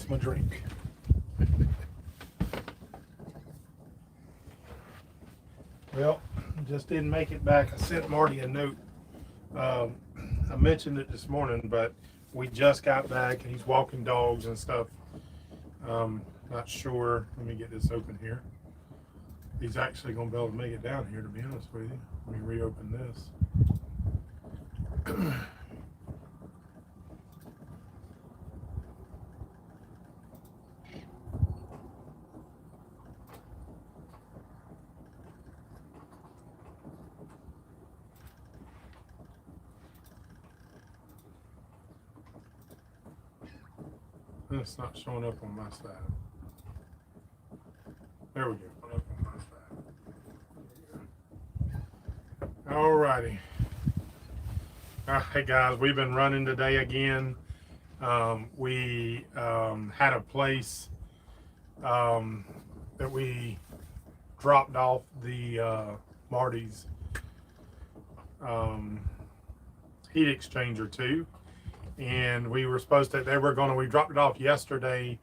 my drink. Well, just didn't make it back. I sent Marty a note. I mentioned it this morning, but we just got back and he's walking dogs and stuff. Not sure. Let me get this open here. He's actually going to be able to make it down here, to be honest with you. Let me reopen this. It's not showing up on my side. There we go. Up on my side. All righty. All right, guys, we've been running today again. We had a place that we dropped off the Marty's heat exchanger to. And we were supposed to, we dropped it off yesterday,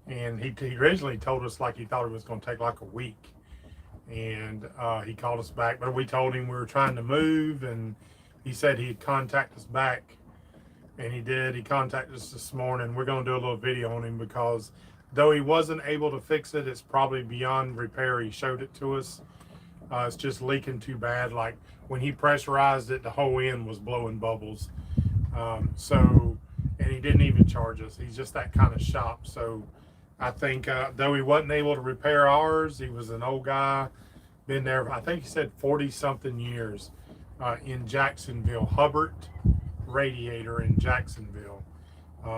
and he originally told us like he thought it was going to take like a week. And he called us back, but we told him we were trying to move, and he said he'd contact us back, and he did. He contacted us this morning. We're going to do a little video on him because though he wasn't able to fix it, it's probably beyond repair. He showed it to us. It's just leaking too bad. Like when he pressurized it, the whole end was blowing bubbles. And he didn't even charge us. He's just that kind of shop. So I think, though he wasn't able to repair ours, he was an old guy, been there, I think he said 40 something years, in Jacksonville, Hubbard Radiator in Jacksonville.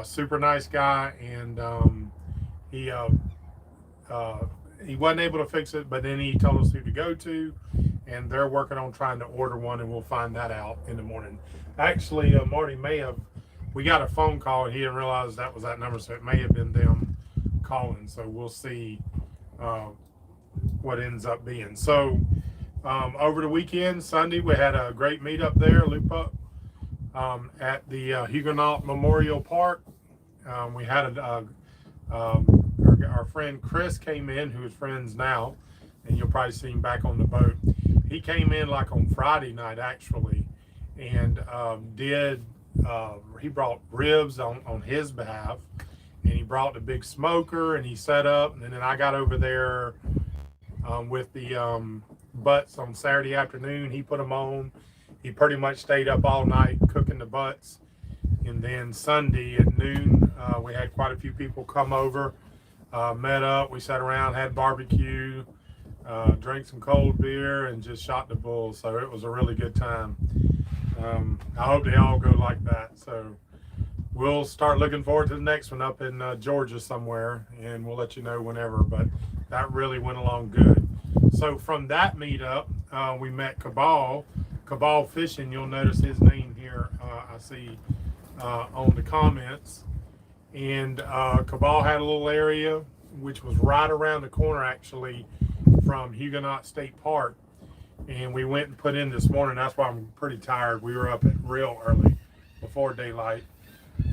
Super nice guy. And, he wasn't able to fix it, but then he told us who to go to, and they're working on trying to order one, and we'll find that out in the morning. Actually, Marty we got a phone call, and he didn't realize that was that number, so it may have been them calling. So we'll see what ends up being. So over the weekend, Sunday, we had a great meetup there, loop up, at the Huguenot Memorial Park. We had our friend Chris came in, who is friends now, and you'll probably see him back on the boat. He came in like on Friday night, actually, and he brought ribs on his behalf, and he brought the big smoker, and he set up, and then I got over there with the butts on Saturday afternoon. He put them on. He pretty much stayed up all night cooking the butts, and then Sunday at noon, we had quite a few people come over, met up, we sat around, had barbecue, drank some cold beer, and just shot the bull. So it was a really good time. I hope they all go like that. So we'll start looking forward to the next one up in Georgia somewhere, and we'll let you know whenever. But that really went along good. So from that meetup, we met Cabal Fishing. You'll notice his name here, I see on the comments. And Cabal had a little area which was right around the corner, actually, from Huguenot State Park. And we went and put in this morning. That's why I'm pretty tired. We were up at real early, before daylight,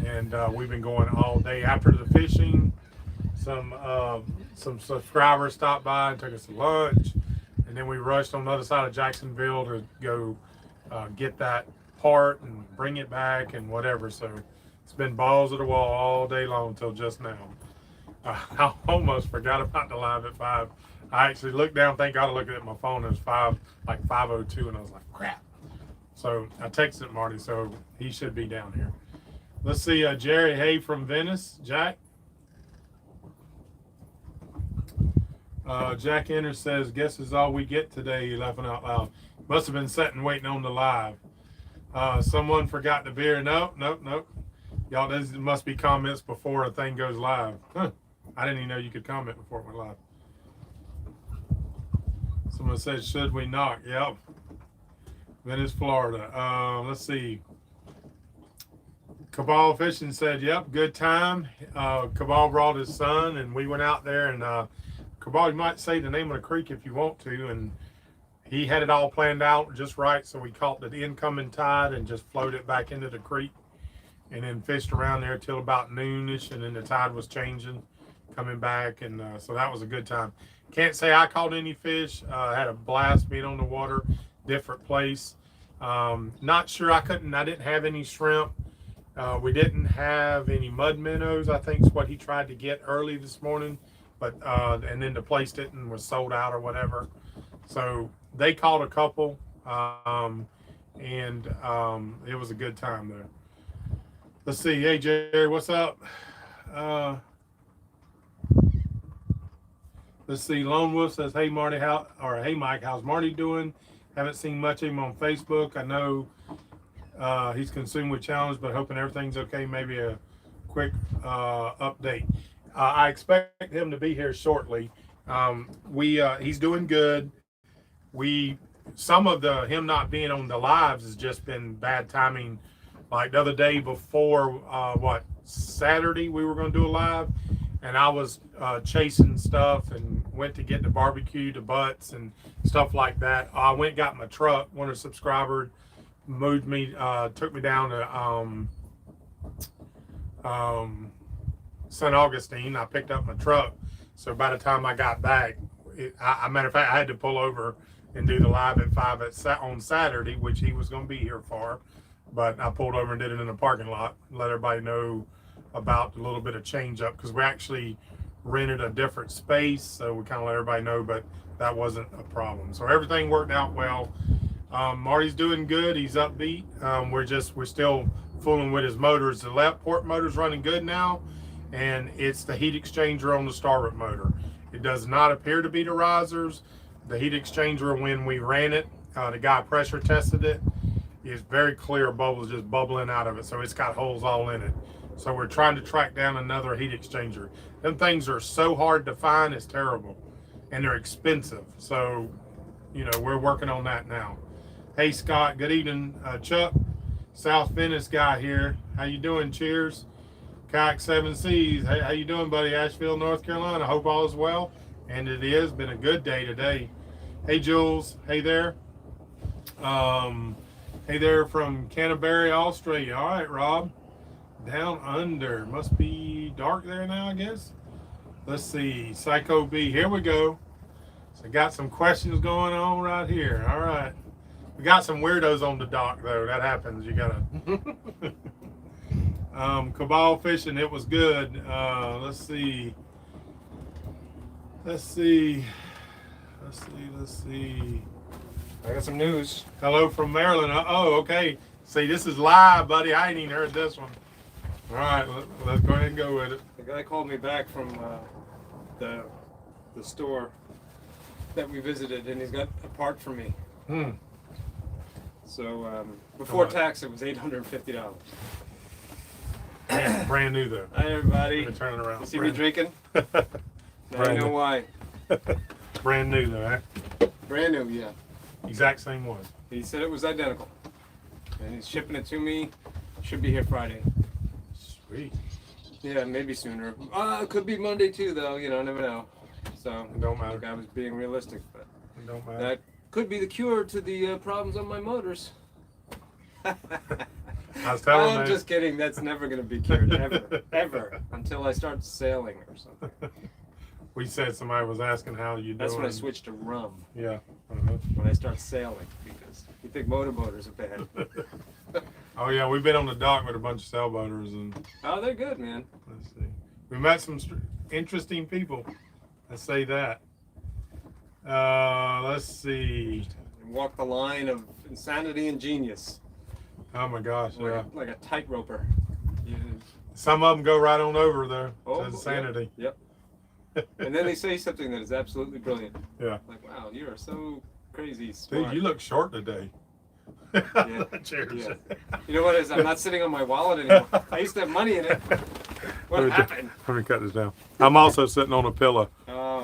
and we've been going all day. After the fishing, some subscribers stopped by and took us to lunch, and then we rushed on the other side of Jacksonville to go get that part and bring it back and whatever. So it's been balls of the wall all day long until just now. I almost forgot about the live at 5. I actually looked down, thank God I looked at my phone, it was 5:02, and I was like, crap. So I texted Marty, so he should be down here. Let's see, Jerry Hay from Venice, Jack. Jack Enter says, guess is all we get today, laughing out loud. Must have been sitting waiting on the live. Someone forgot the beer. Nope. Y'all, this must be comments before a thing goes live. Huh. I didn't even know you could comment before it went live. Someone said, should we knock? Yep. Venice, Florida. Let's see. Cabal Fishing said, yep, good time. Cabal brought his son, and we went out there, and Cabal, you might say the name of the creek if you want to, and he had it all planned out just right, so we caught the incoming tide and just floated it back into the creek. and then fished around there till about noonish, and then the tide was changing, coming back, and so that was a good time. Can't say I caught any fish. Had a blast being on the water, different place. Not sure I didn't have any shrimp. We didn't have any mud minnows, I think is what he tried to get early this morning, but and then the place didn't, was sold out or whatever. So they caught a couple, and it was a good time there. Let's see. Hey, Jerry, what's up? Let's see. Lone Wolf says, "Hey, Marty, hey, Mike, how's Marty doing? Haven't seen much of him on Facebook. I know he's consumed with challenge, but hoping everything's okay. Maybe a quick update. I expect him to be here shortly. He's doing good. Some of him not being on the lives has just been bad timing. Like the other day before, Saturday, we were going to do a live, and I was chasing stuff and went to get the barbecue, the butts and stuff like that. I went and got my truck. One of the subscribers moved me, took me down to St. Augustine. I picked up my truck. So by the time I got back, matter of fact, I had to pull over and do the live at 5 on Saturday, which he was going to be here for. But I pulled over and did it in the parking lot, let everybody know about a little bit of change up, because we actually rented a different space, so we kind of let everybody know, but that wasn't a problem. So everything worked out well. Marty's doing good. He's upbeat. We're still fooling with his motors. The left port motor's running good now, and it's the heat exchanger on the starboard motor. It does not appear to be the risers. The heat exchanger, when we ran it, the guy pressure tested it, is very clear bubbles just bubbling out of it. So it's got holes all in it. So we're trying to track down another heat exchanger. Them things are so hard to find, it's terrible. And they're expensive. So, we're working on that now. Hey, Scott, good evening. Chuck, South Venice guy here. How you doing? Cheers. Kayak 7 Seas. Hey, how you doing, buddy? Asheville, North Carolina. Hope all is well. And it is. Been a good day today. Hey, Jules. Hey there. Hey there from Canterbury, Australia. All right, Rob. Down under. Must be dark there now, I guess. Let's see. Psycho B. Here we go. So got some questions going on right here. All right. We got some weirdos on the dock, though. That happens. You got to... Cabal fishing. It was good. Let's see. I got some news. Hello from Maryland. Oh, okay. See, this is live, buddy. I ain't even heard this one. All right, let's go ahead and go with it. The guy called me back from the store that we visited, and he's got a part for me. So before tax, it was $850. Brand new, though. Hi, everybody. Let me turn it around. You see me drinking? Now you know why. Brand new, though, eh? Brand new, yeah. Exact same one. He said it was identical. And he's shipping it to me. Should be here Friday. Sweet. Yeah, maybe sooner. It could be Monday too, though. Never know. So it don't matter. I was being realistic, but it don't matter. That could be the cure to the problems on my motors. I was telling I'm just kidding. That's never going to be cured, ever, until I start sailing or something. We said somebody was asking how you doing. That's when I switched to rum. Yeah. When I start sailing, because you think motorboaters are bad. Oh yeah, we've been on the dock with a bunch of sailboaters, and oh, they're good, man. Let's see. We met some interesting people. Let's say that. Let's see. Walk the line of insanity and genius. Oh my gosh, yeah. Like a tightroper. Some of them go right on over there to Oh, insanity. Yep. And then they say something that is absolutely brilliant. Yeah. Like, wow, you are so crazy smart. Dude, you look short today. Yeah. Cheers. Yeah. You know what it is? I'm not sitting on my wallet anymore. I used to have money in it. What happened? Let me cut this down. I'm also sitting on a pillow,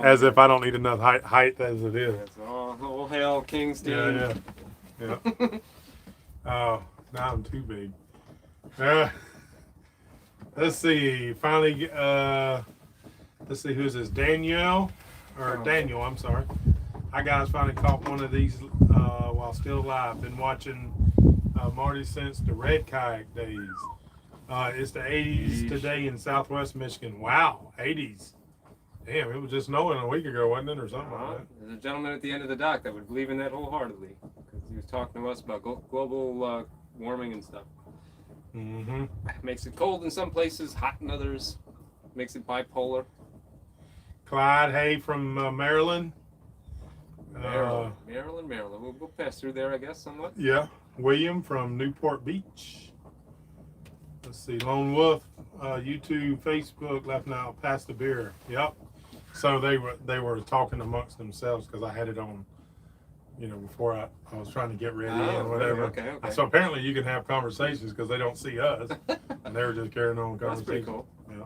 as if I don't need enough height as it is. All hail Kingston. Yeah. Oh, now I'm too big. Let's see. Finally, let's see, who's this? Daniel, I'm sorry. Hi guys, finally caught one of these while still alive. Been watching Marty since the red kayak days. It's the 80s today in Southwest Michigan. Wow, 80s. Damn, it was just snowing a week ago, wasn't it, or something like that? There's a gentleman at the end of the dock that would believe in that wholeheartedly, because he was talking to us about global warming and stuff. Mm-hmm. Makes it cold in some places, hot in others. Makes it bipolar. Clyde Hay from Maryland. Maryland. We'll pass through there, I guess, somewhat. Yeah. William from Newport Beach. Let's see. Lone Wolf, YouTube, Facebook, left now, pass the beer. Yep. So they were talking amongst themselves because I had it on, before I was trying to get ready and whatever. Okay. So apparently you can have conversations because they don't see us, and they were just carrying on conversations. That's pretty cool. Yeah.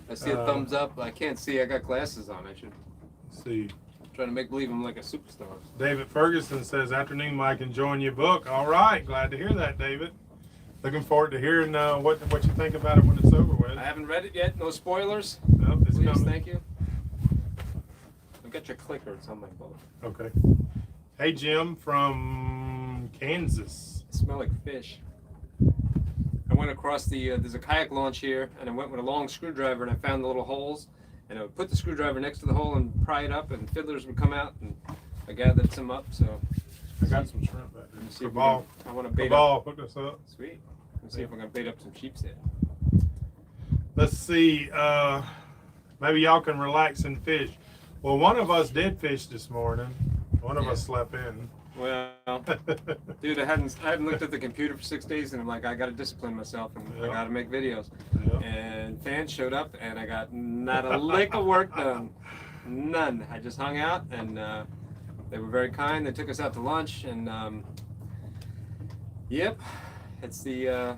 I see a thumbs up. I can't see. I got glasses on. I should. See. Trying to make believe I'm like a superstar. David Ferguson says, "Afternoon, Mike, enjoying your book." All right, glad to hear that, David. Looking forward to hearing what you think about it when it's over with. I haven't read it yet. No spoilers. No, it's Please, coming. thank you. I've got your clicker. It's on my boat. Okay. Hey, Jim from Kansas. I smell like fish. I went across there's a kayak launch here, and I went with a long screwdriver, and I found the little holes, and I would put the screwdriver next to the hole and pry it up, and fiddlers would come out, and I gathered some up. So I got some shrimp back there. see if Cabal, I want to bait up. hook us up. Sweet. Let's see if I'm gonna bait up some sheep's head. Let's see. Maybe y'all can relax and fish. Well, one of us did fish this morning. One of us slept in. Well, dude, I hadn't looked at the computer for 6 days, and I'm like, I got to discipline myself, and I got to make videos. Yeah. And fans showed up, and I got not a lick of work done, none. I just hung out, and they were very kind. They took us out to lunch, and yep, it's the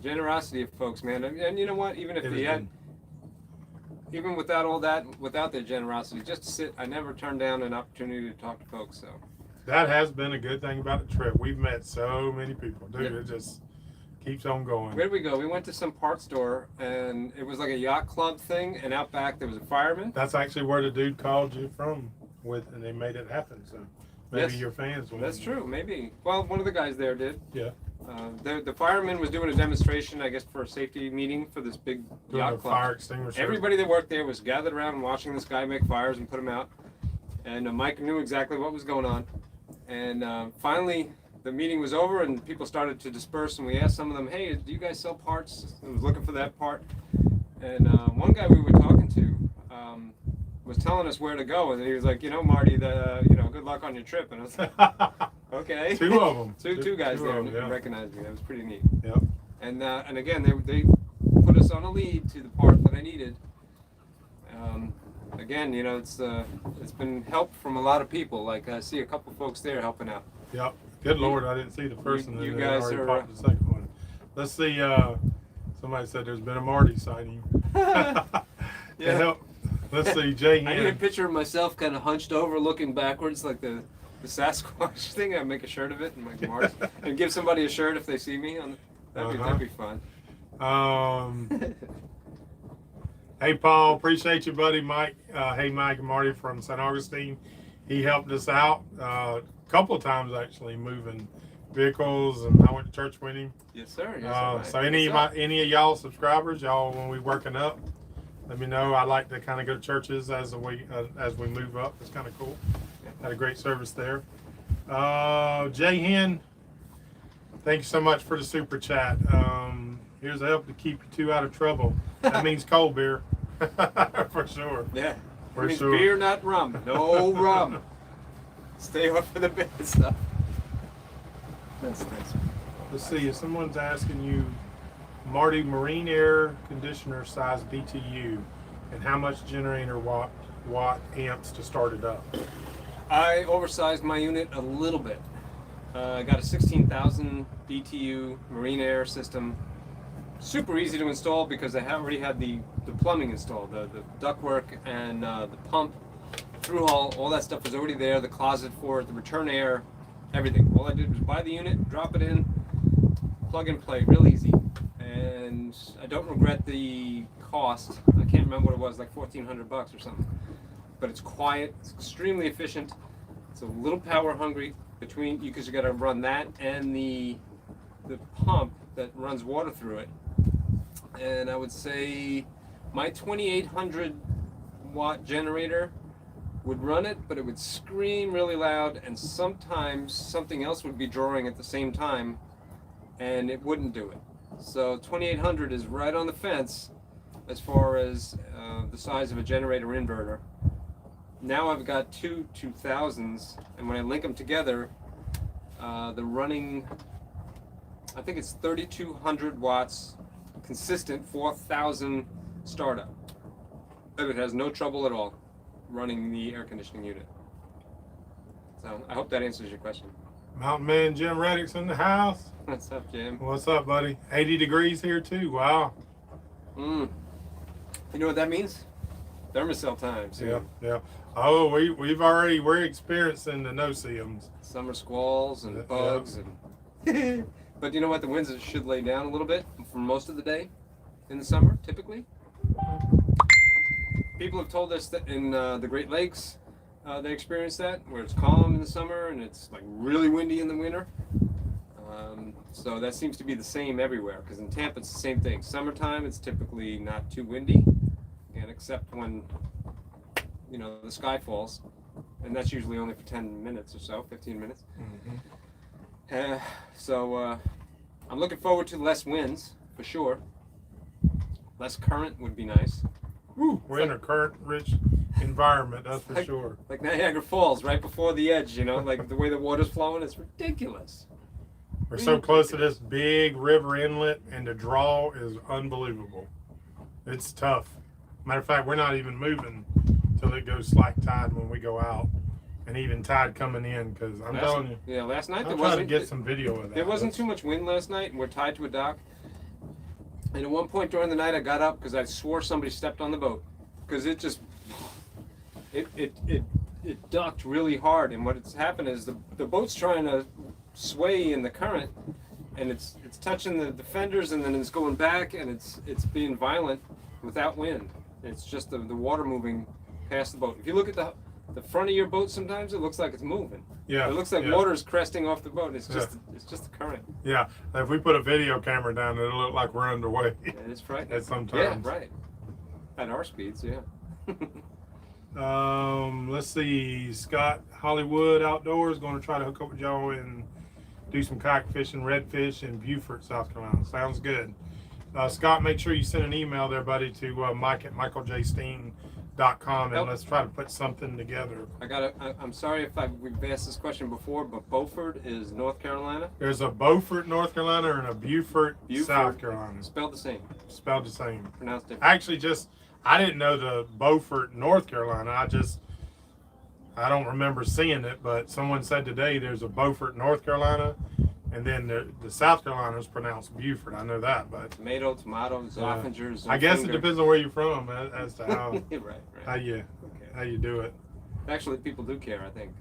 generosity of folks, man. And you know what? Even if they had, even without all that, without their generosity, just to sit, I never turned down an opportunity to talk to folks. So. That has been a good thing about the trip. We've met so many people, dude. It just keeps on going. Where did we go? We went to some parts store, and it was like a yacht club thing, and out back there was a fireman. That's actually where the dude called you from and they made it happen. So maybe your fans will. That's true, maybe. Well, one of the guys there did. Yeah. The fireman was doing a demonstration, I guess, for a safety meeting for this big yacht club. Fire extinguisher. Everybody that worked there was gathered around and watching this guy make fires and put them out. And Mike knew exactly what was going on. And finally, the meeting was over, and people started to disperse. And we asked some of them, "Hey, do you guys sell parts?" I was looking for that part. And one guy we were talking to was telling us where to go, and he was like, "Marty, good luck on your trip." And I was like, "Okay." Two of them. Two guys there yeah. recognized me. That was pretty neat. Yep. And again, they put us on a lead to the part that I needed. Again, it's been help from a lot lot Like I see a couple folks there helping out. Yep. Good Lord, I didn't see the first one. You and guys already are. popped the second one. Let's see. Somebody said there's been a Marty sighting. Yeah. Let's see. Jay I need a Hen. picture of myself kind of hunched over, looking backwards, like the Sasquatch thing. I make a shirt of it and like Mars, and give somebody a shirt if they see me. That'd be fun. Hey, Paul, appreciate you, buddy. Mike, hey, Mike and Marty from St. Augustine. He helped us out a couple of times, actually, moving vehicles, and I went to church with him. Yes, sir. Yes, so any of y'all subscribers, y'all, when we working up, let me know. I like to kind of go to churches as we move up. It's kind of cool. Had a great service there. Jay Hen, thank you so much for the super chat. Here's a help to keep you two out of trouble. That means cold beer, for sure. Yeah, for it means sure. beer, not rum. No rum. Stay off for the bad stuff. That's nice. Let's see if someone's asking you, Marty, marine air conditioner size BTU, and how much generator watt amps to start it up. I oversized my unit a little bit. I got a 16,000 BTU marine air system. Super easy to install because I already had the plumbing installed, the ductwork and the pump, through all that stuff was already there, the closet for it, the return air, everything. All I did was buy the unit, drop it in, plug and play, real easy. And I don't regret the cost. I can't remember what it was, like $1,400 or something. But it's quiet, it's extremely efficient, it's a little power hungry between you because you got to run that and the pump that runs water through it. and I would say my 2800 watt generator would run it, but it would scream really loud, and sometimes something else would be drawing at the same time, and it wouldn't do it. So 2800 is right on the fence as far as the size of a generator inverter. Now I've got two 2000s, and when I link them together, they're running, I think it's 3200 watts, consistent 4000 startup. It has no trouble at all running the air conditioning unit. So I hope that answers your question. Mountain Man Jim Reddick's in the house. What's up, Jim? What's up, buddy? 80 degrees here too. Wow. You know what that means? Thermocell time. Yeah, yeah. Oh, we're experiencing the no-see-ums. Summer squalls and bugs and. But you know what? The winds should lay down a little bit for most of the day in the summer, typically. People have told us that in the Great Lakes, they experience that, where it's calm in the summer and it's like really windy in the winter. So that seems to be the same everywhere, because in Tampa it's the same thing. Summertime it's typically not too windy, and except when the sky falls, and that's usually only for 10 minutes or so, 15 minutes. So I'm looking forward to less winds for sure. Less current would be nice. Woo, we're in a current-rich environment, that's for sure. Like Niagara Falls, right before the edge, like the way the water's flowing, it's ridiculous. We're so close to this big river inlet, and the draw is unbelievable. It's tough. Matter of fact, we're not even moving till it goes slack tide when we go out, and even tide coming in, because I'm telling you. Yeah, last night I'm trying to get some video of that. There wasn't too much wind last night, and we're tied to a dock. And at one point during the night, I got up because I swore somebody stepped on the boat, because it just it ducked really hard. And what's happened is the boat's trying to sway in the current, and it's touching the fenders, and then it's going back, and it's being violent without wind. It's just the water moving past the boat. If you look at the front of your boat, sometimes it looks like it's moving. Yeah, it looks like water's cresting off the boat. It's just the current. Yeah, if we put a video camera down, it'll look like we're underway. And it's frightening. At sometimes. Yeah, right. At our speeds, yeah. Let's see. Scott Hollywood Outdoors going to try to hook up with y'all and do some kayak fishing, redfish in Beaufort, South Carolina. Sounds good. Scott, make sure you send an email there, buddy, to Mike at michaeljsteen.com, and let's try to put something together. I'm sorry if we've asked this question before, but Beaufort is North Carolina? There's a Beaufort, North Carolina, and a Beaufort, South Carolina. Spelled the same. Spelled the same. Pronounced different. Actually, I didn't know the Beaufort, North Carolina. I don't remember seeing it, but someone said today there's a Beaufort, North Carolina, and then the South Carolina is pronounced Beaufort. I know that, but tomato, Zoffingers. I guess it depends on where you're from as to how right. how you do it. Actually, people do care. I think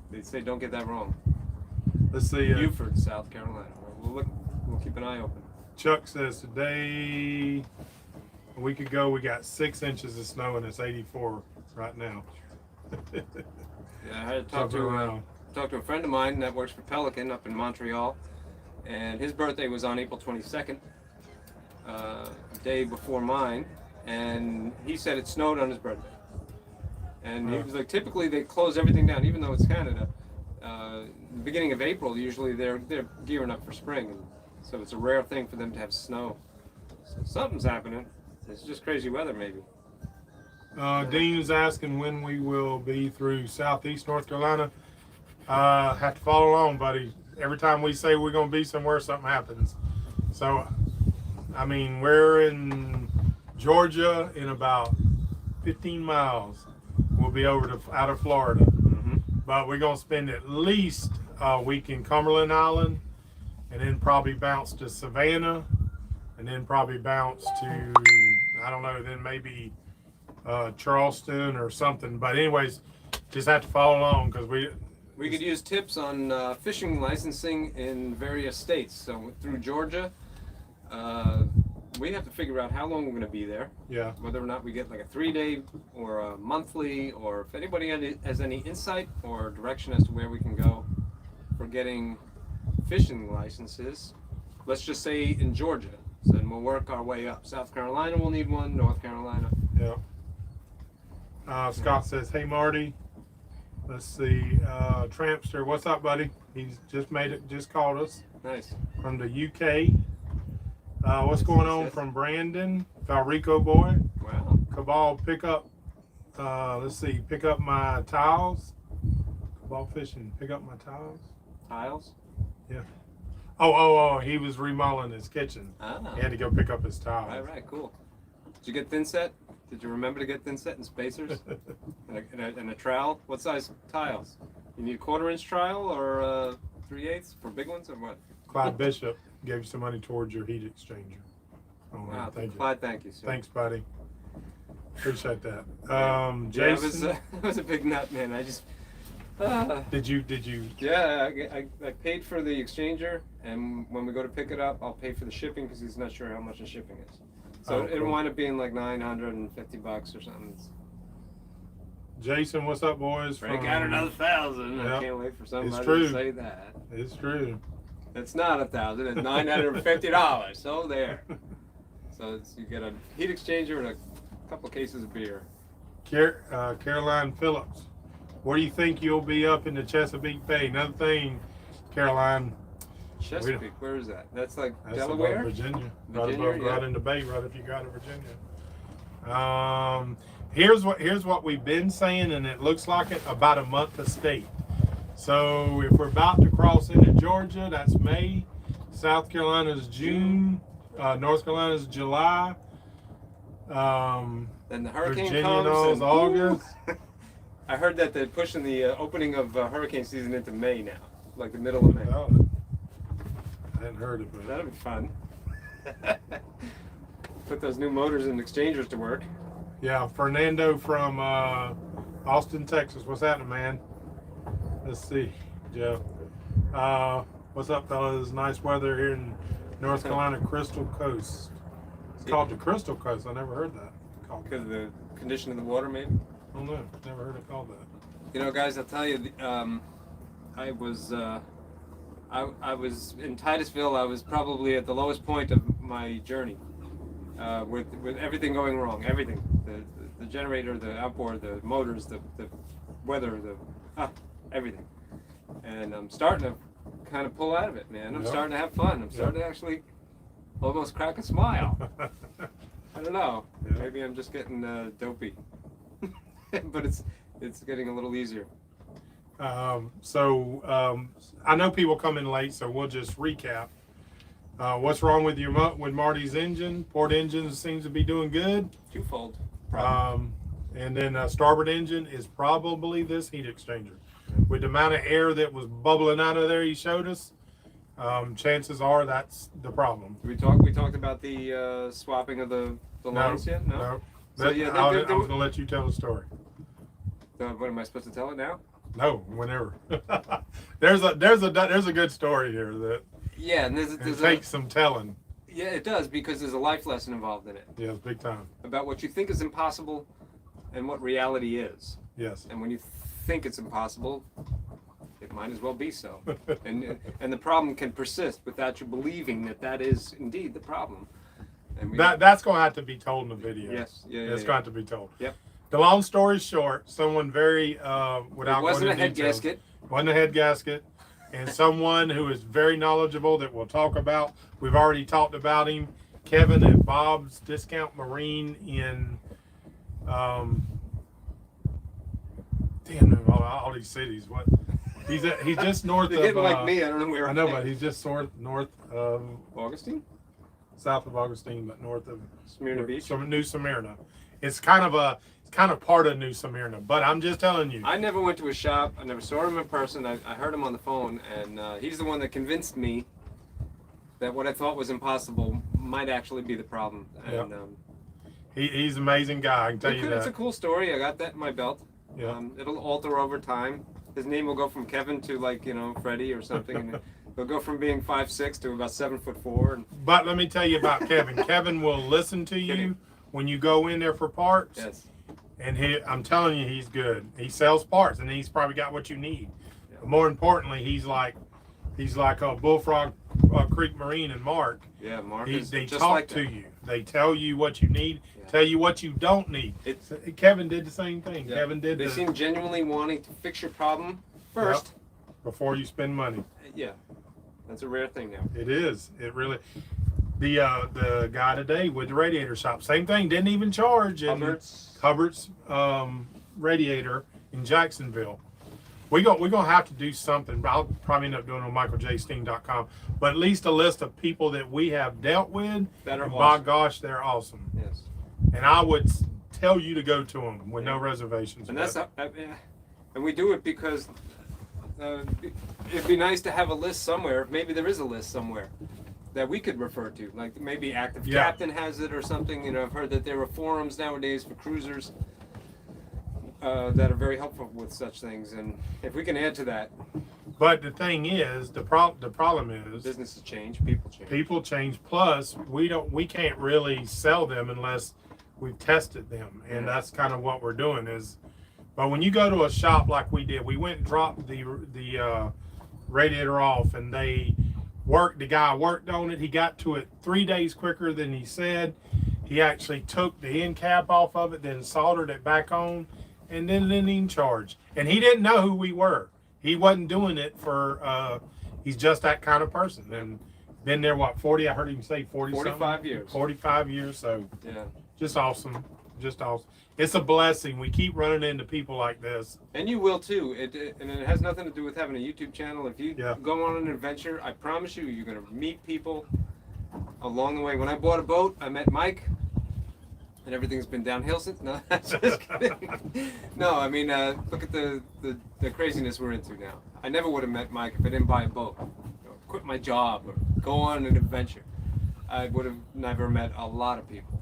they say don't get that wrong. Let's see. Beaufort, South Carolina. We'll keep an eye open. Chuck says today, a week ago, we got 6 inches of snow, and it's 84 right now. Yeah, I had to talk to a friend of mine that works for Pelican up in Montreal, and his birthday was on April 22nd, day before mine, and he said it snowed on his birthday. And he was like, typically they close everything down, even though it's Canada. The beginning of April, usually they're gearing up for spring, and so it's a rare thing for them to have snow. So something's happening. It's just crazy weather, maybe. Dean was asking when we will be through Southeast North Carolina. Have to follow along, buddy. Every time we say we're going to be somewhere, something happens. So, I mean, we're in Georgia in about 15 miles. We'll be out of Florida. But we're going to spend at least a week in Cumberland Island, and then probably bounce to Savannah, and then probably bounce to, I don't know, then maybe Charleston or something. But anyways, just have to follow along, because we could use tips on fishing licensing in various states. So through Georgia, we have to figure out how long we're going to be there. Yeah. Whether or not we get like a 3-day or a monthly, or if anybody has any insight or direction as to where we can go for getting fishing licenses. Let's just say in Georgia, So then we'll work our way up. South Carolina will need one. North Carolina. Yeah. Scott says, "Hey Marty, let's see. Trampster, what's up, buddy? He's just made it. Just called us Nice. from the UK. What's going on from Brandon, Valrico boy? Wow. Cabal, pick up. Let's see. Pick up my towels. Cabal fishing. Pick up my towels. Tiles. Yeah. Oh. He was remodeling his kitchen. Ah. He had to go pick up his towels. Right. Cool. Did you get thin set? Did you remember to get thin set and spacers and a trowel? What size tiles? You need a 1/4 inch trowel or 3/8 for big ones or what? Clyde Bishop gave you some money towards your heat exchanger. Oh, Wow. thank you. Clyde, thank you, sir. Thanks, buddy. Appreciate that. Yeah, Jason, it was a big nut, man. I just. did you? Yeah, I paid for the exchanger, and when we go to pick it up, I'll pay for the shipping because he's not sure how much the shipping is. So it'll cool. wind up being like $950 or something. Jason, what's up, boys? Break out another 1,000. Yep. I can't wait for somebody true. to say that. It's true. It's not 1,000. It's $950. So there. So you get a heat exchanger and a couple cases of beer. Caroline Phillips, where do you think you'll be up in the Chesapeake Bay? Another thing, Caroline. Chesapeake, where is that? That's like That's Delaware? above Virginia. Virginia, Right above, yeah. right in the bay, right if you got to Virginia. Here's what we've been saying, and it looks like it about a month of state. So if we're about to cross into Georgia, that's May. South Carolina's June. North Carolina's July. Then the hurricane Virginia comes knows and August. I heard that they're pushing the opening of hurricane season into May now, like the middle of May. Oh, I hadn't heard of it. That'll be fun. Put those new motors and exchangers to work. Yeah, Fernando from Austin, Texas. What's happening, man? Let's see, Joe. What's up, fellas? Nice weather here in North Carolina, Crystal Coast. It's called the Crystal Coast. I never heard that called. Because of the condition of the water, maybe? I don't know. Never heard it called that. You know, guys, I'll tell you, I was in Titusville. I was probably at the lowest point of my journey, with everything going wrong. Everything, the generator, the outboard, the motors, the weather, everything. And I'm starting to kind of pull out of it, man. I'm Yep. starting to have fun. I'm starting to actually almost crack a smile. I don't know. Yeah. Maybe I'm just getting dopey, but it's getting a little easier. I know people come in late, so we'll just recap. What's wrong with with Marty's engine? Port engine seems to be doing good. Twofold. And then starboard engine is probably this heat exchanger. With the amount of air that was bubbling out of there he showed us, chances are that's the problem. We talked about the swapping of the lines yet? No. So, yeah, I was going to let you tell the story. What am I supposed to tell it now? No, whenever. there's a good story here that Yeah, and it takes some telling. Yeah, it does, because there's a life lesson involved in it Yes, big time. about what you think is impossible and what reality is. Yes. And when you think it's impossible, it might as well be so. and the problem can persist without you believing that is indeed the problem. And That's going to have to be told in the video. Yes. Yeah. It's got to be told. Yep. The long story short, someone very without It wasn't going a into head details, gasket. wasn't a head gasket, and someone who is very knowledgeable that we'll talk about. We've already talked about him, Kevin at Bob's Discount Marine in all these cities. What he's just north They're of getting like me. I don't know where. I know, but he's just north of Augustine, south of Augustine, but north of Smyrna Beach. Some New Smyrna. It's kind of part of New Smyrna, but I'm just telling you. I never went to his shop. I never saw him in person. I heard him on the phone, and he's the one that convinced me that what I thought was impossible might actually be the problem. And he's an amazing guy. I can tell you that. It's a cool story. I got that in my belt. Yeah. It'll alter over time. His name will go from Kevin to Freddie or something, and he'll go from being 5'6" to about 7'4". And But let me tell you about Kevin. Kevin will listen to you when you go in there for parts. yes, And I'm telling you, he's good. He sells parts, and he's probably got what you need. Yeah. But more importantly, he's like, He's like a Bullfrog Creek Marine and Mark. Yeah, Mark They is just talk like to that. you. They tell you what you need, Yeah. tell you what you don't need. It's- Kevin did the same thing. Yeah. Kevin did They seem genuinely wanting to fix your problem first. before you spend money. Yeah, that's a rare thing now. It is. It really. The guy today with the radiator shop, same thing. Didn't even charge. Hubbard's radiator in Jacksonville. We're gonna have to do something. I'll probably end up doing it on michaeljsteen.com, but at least a list of people that we have dealt with. That are and awesome. by gosh, they're awesome. Yes. And I would tell you to go to them with no reservations. And that's and we do it because it'd be nice to have a list somewhere. Maybe there is a list somewhere that we could refer to. Like maybe Active Captain has it or something. You know, I've heard that there are forums nowadays for cruisers that are very helpful with such things. And if we can add to that. But the thing is, the problem is businesses change, people change. People change. Plus, we can't really sell them unless we've tested them, and that's kind of what we're doing. But when you go to a shop like we did, we went and dropped the radiator off, and the guy worked on it. He got to it 3 days quicker than he said. He actually took the end cap off of it, then soldered it back on, and then didn't even charge. And he didn't know who we were. He wasn't doing it for, he's just that kind of person. And been there, 40, I heard him say 45 years. 45 years, so Yeah. just awesome. Just awesome. It's a blessing. We keep running into people like this. And you will too. And it has nothing to do with having a YouTube channel. If you Yeah. go on an adventure, I promise you're going to meet people along the way. When I bought a boat, I met Mike. And everything's been downhill since. No, just kidding. No, I mean, look at the craziness we're into now. I never would have met Mike if I didn't buy a boat, or quit my job, or go on an adventure. I would have never met a lot of people.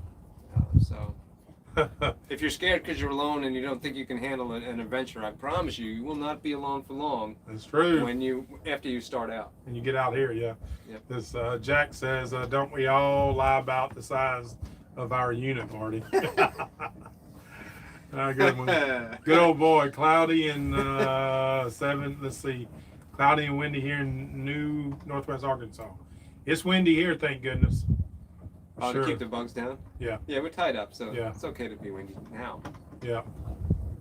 So, if you're scared because you're alone and you don't think you can handle an adventure, I promise you, you will not be alone for long. That's true. After you start out. And you get out here, yeah. Yep. This Jack says, don't we all lie about the size of our unit, Marty? Good one. Good old boy. Cloudy and cloudy and windy here in Northwest Arkansas. It's windy here, thank goodness. Oh, to keep the bugs down? Yeah. Yeah, we're tied up, so Yeah. it's okay to be windy now. Yeah.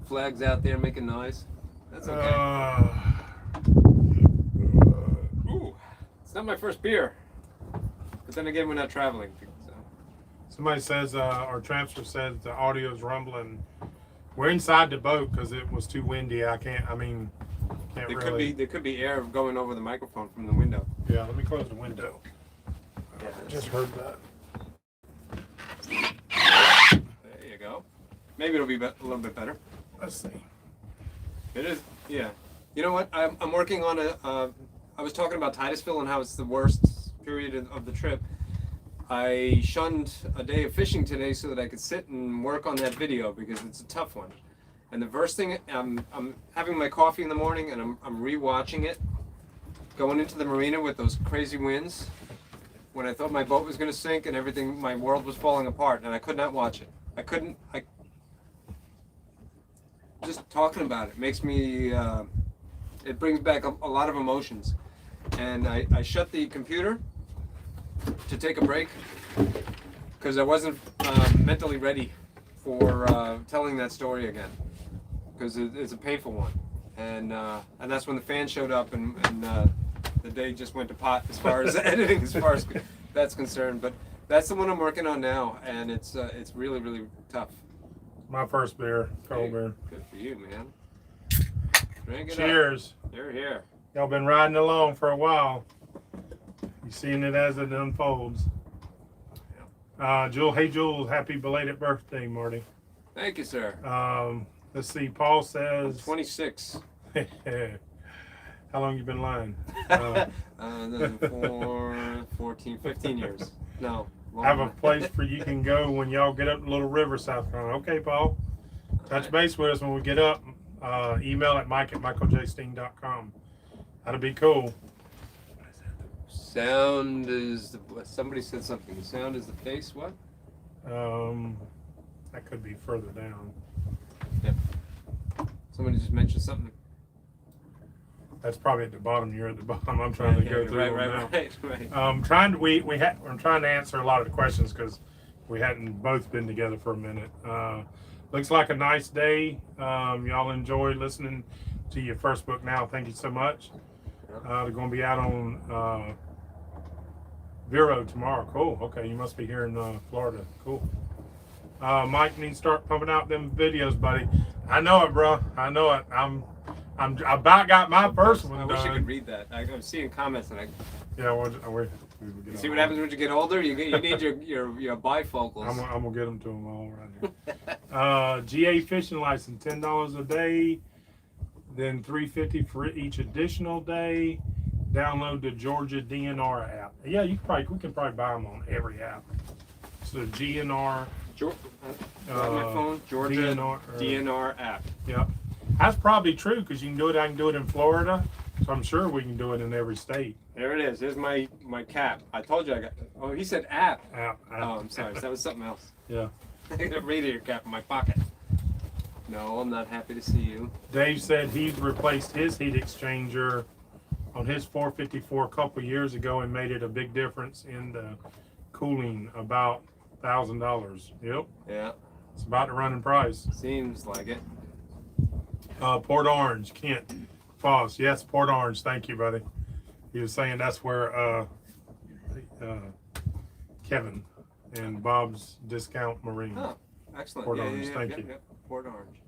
Flags out there making noise. That's okay. Ooh, it's not my first beer. But then again, we're not traveling. So. Somebody says, our transfer says the audio's rumbling. We're inside the boat because it was too windy. Can't There could be air going over the microphone from the window. Yeah, let me close the window. Yeah, Just heard that. There you go. Maybe it'll be a little bit better. Let's see. It is, yeah. You know what? I'm working on I was talking about Titusville and how it's the worst period of the trip. I shunned a day of fishing today so that I could sit and work on that video because it's a tough one. And the first thing, I'm having my coffee in the morning and I'm rewatching it, going into the marina with those crazy winds, when I thought my boat was going to sink and everything, my world was falling apart, and I could not watch it. Just talking about it makes me, it brings back a lot of emotions. And I shut the computer to take a break because I wasn't mentally ready for telling that story again, because it's a painful one. And that's when the fan showed up and the day just went to pot as far as editing, as far as that's concerned. But that's the one I'm working on now, and it's really, really tough. My first beer, cold beer. Good for you, man. Drink it Cheers. up. Here. Y'all been riding along for a while. You seeing it as it unfolds. Hey Jules, happy belated birthday, Marty. Thank you, sir. Let's see, Paul says 26. How long you been lying? 14, 15 years. No. Have a place where you can go when y'all get up to Little River, South Carolina. Okay, Paul. Touch base with us when we get up. Email at mike@michaeljsteen.com. That'll be cool. Sound is somebody said something. Sound is the face. What? That could be further down. Yep. Somebody just mentioned something. That's probably at the bottom. You're at the bottom. I'm trying to go through them now. Right. I'm trying to answer a lot of the questions because we hadn't both been together for a minute. Looks like a nice day. Y'all enjoy listening to your first book now. Thank you so much. They're going to be out on Vero tomorrow. Cool. Okay, you must be here in Florida. Cool. Mike needs to start pumping out them videos, buddy. I know it, bro. I know it. I'm about got my first one I done. wish I could read that. I'm seeing comments and Yeah, you see what happens when you get older. You need your bifocals. I'm gonna get them to them all right here. GA fishing license, $10 a day, then $3.50 for each additional day. Download the Georgia DNR app. Yeah, we can probably buy them on every app. So GNR. My phone, Georgia DNR app. Yep. That's probably true because you can do it. I can do it in Florida, so I'm sure we can do it in every state. There it is. There's my cap. I told you I got. Oh, he said app. App. Oh, I'm sorry. That was something else. Yeah. I got a radiator cap in my pocket. No, I'm not happy to see you. Dave said he's replaced his heat exchanger on his 454 a couple years ago and made it a big difference in the cooling, about $1,000. Yep. Yeah. It's about to run in price. Seems like it. Port Orange, Kent Foss. Yes, Port Orange. Thank you, buddy. He was saying that's where Kevin and Bob's Discount Marine. Oh, excellent. Port Orange. Thank you. Port Orange.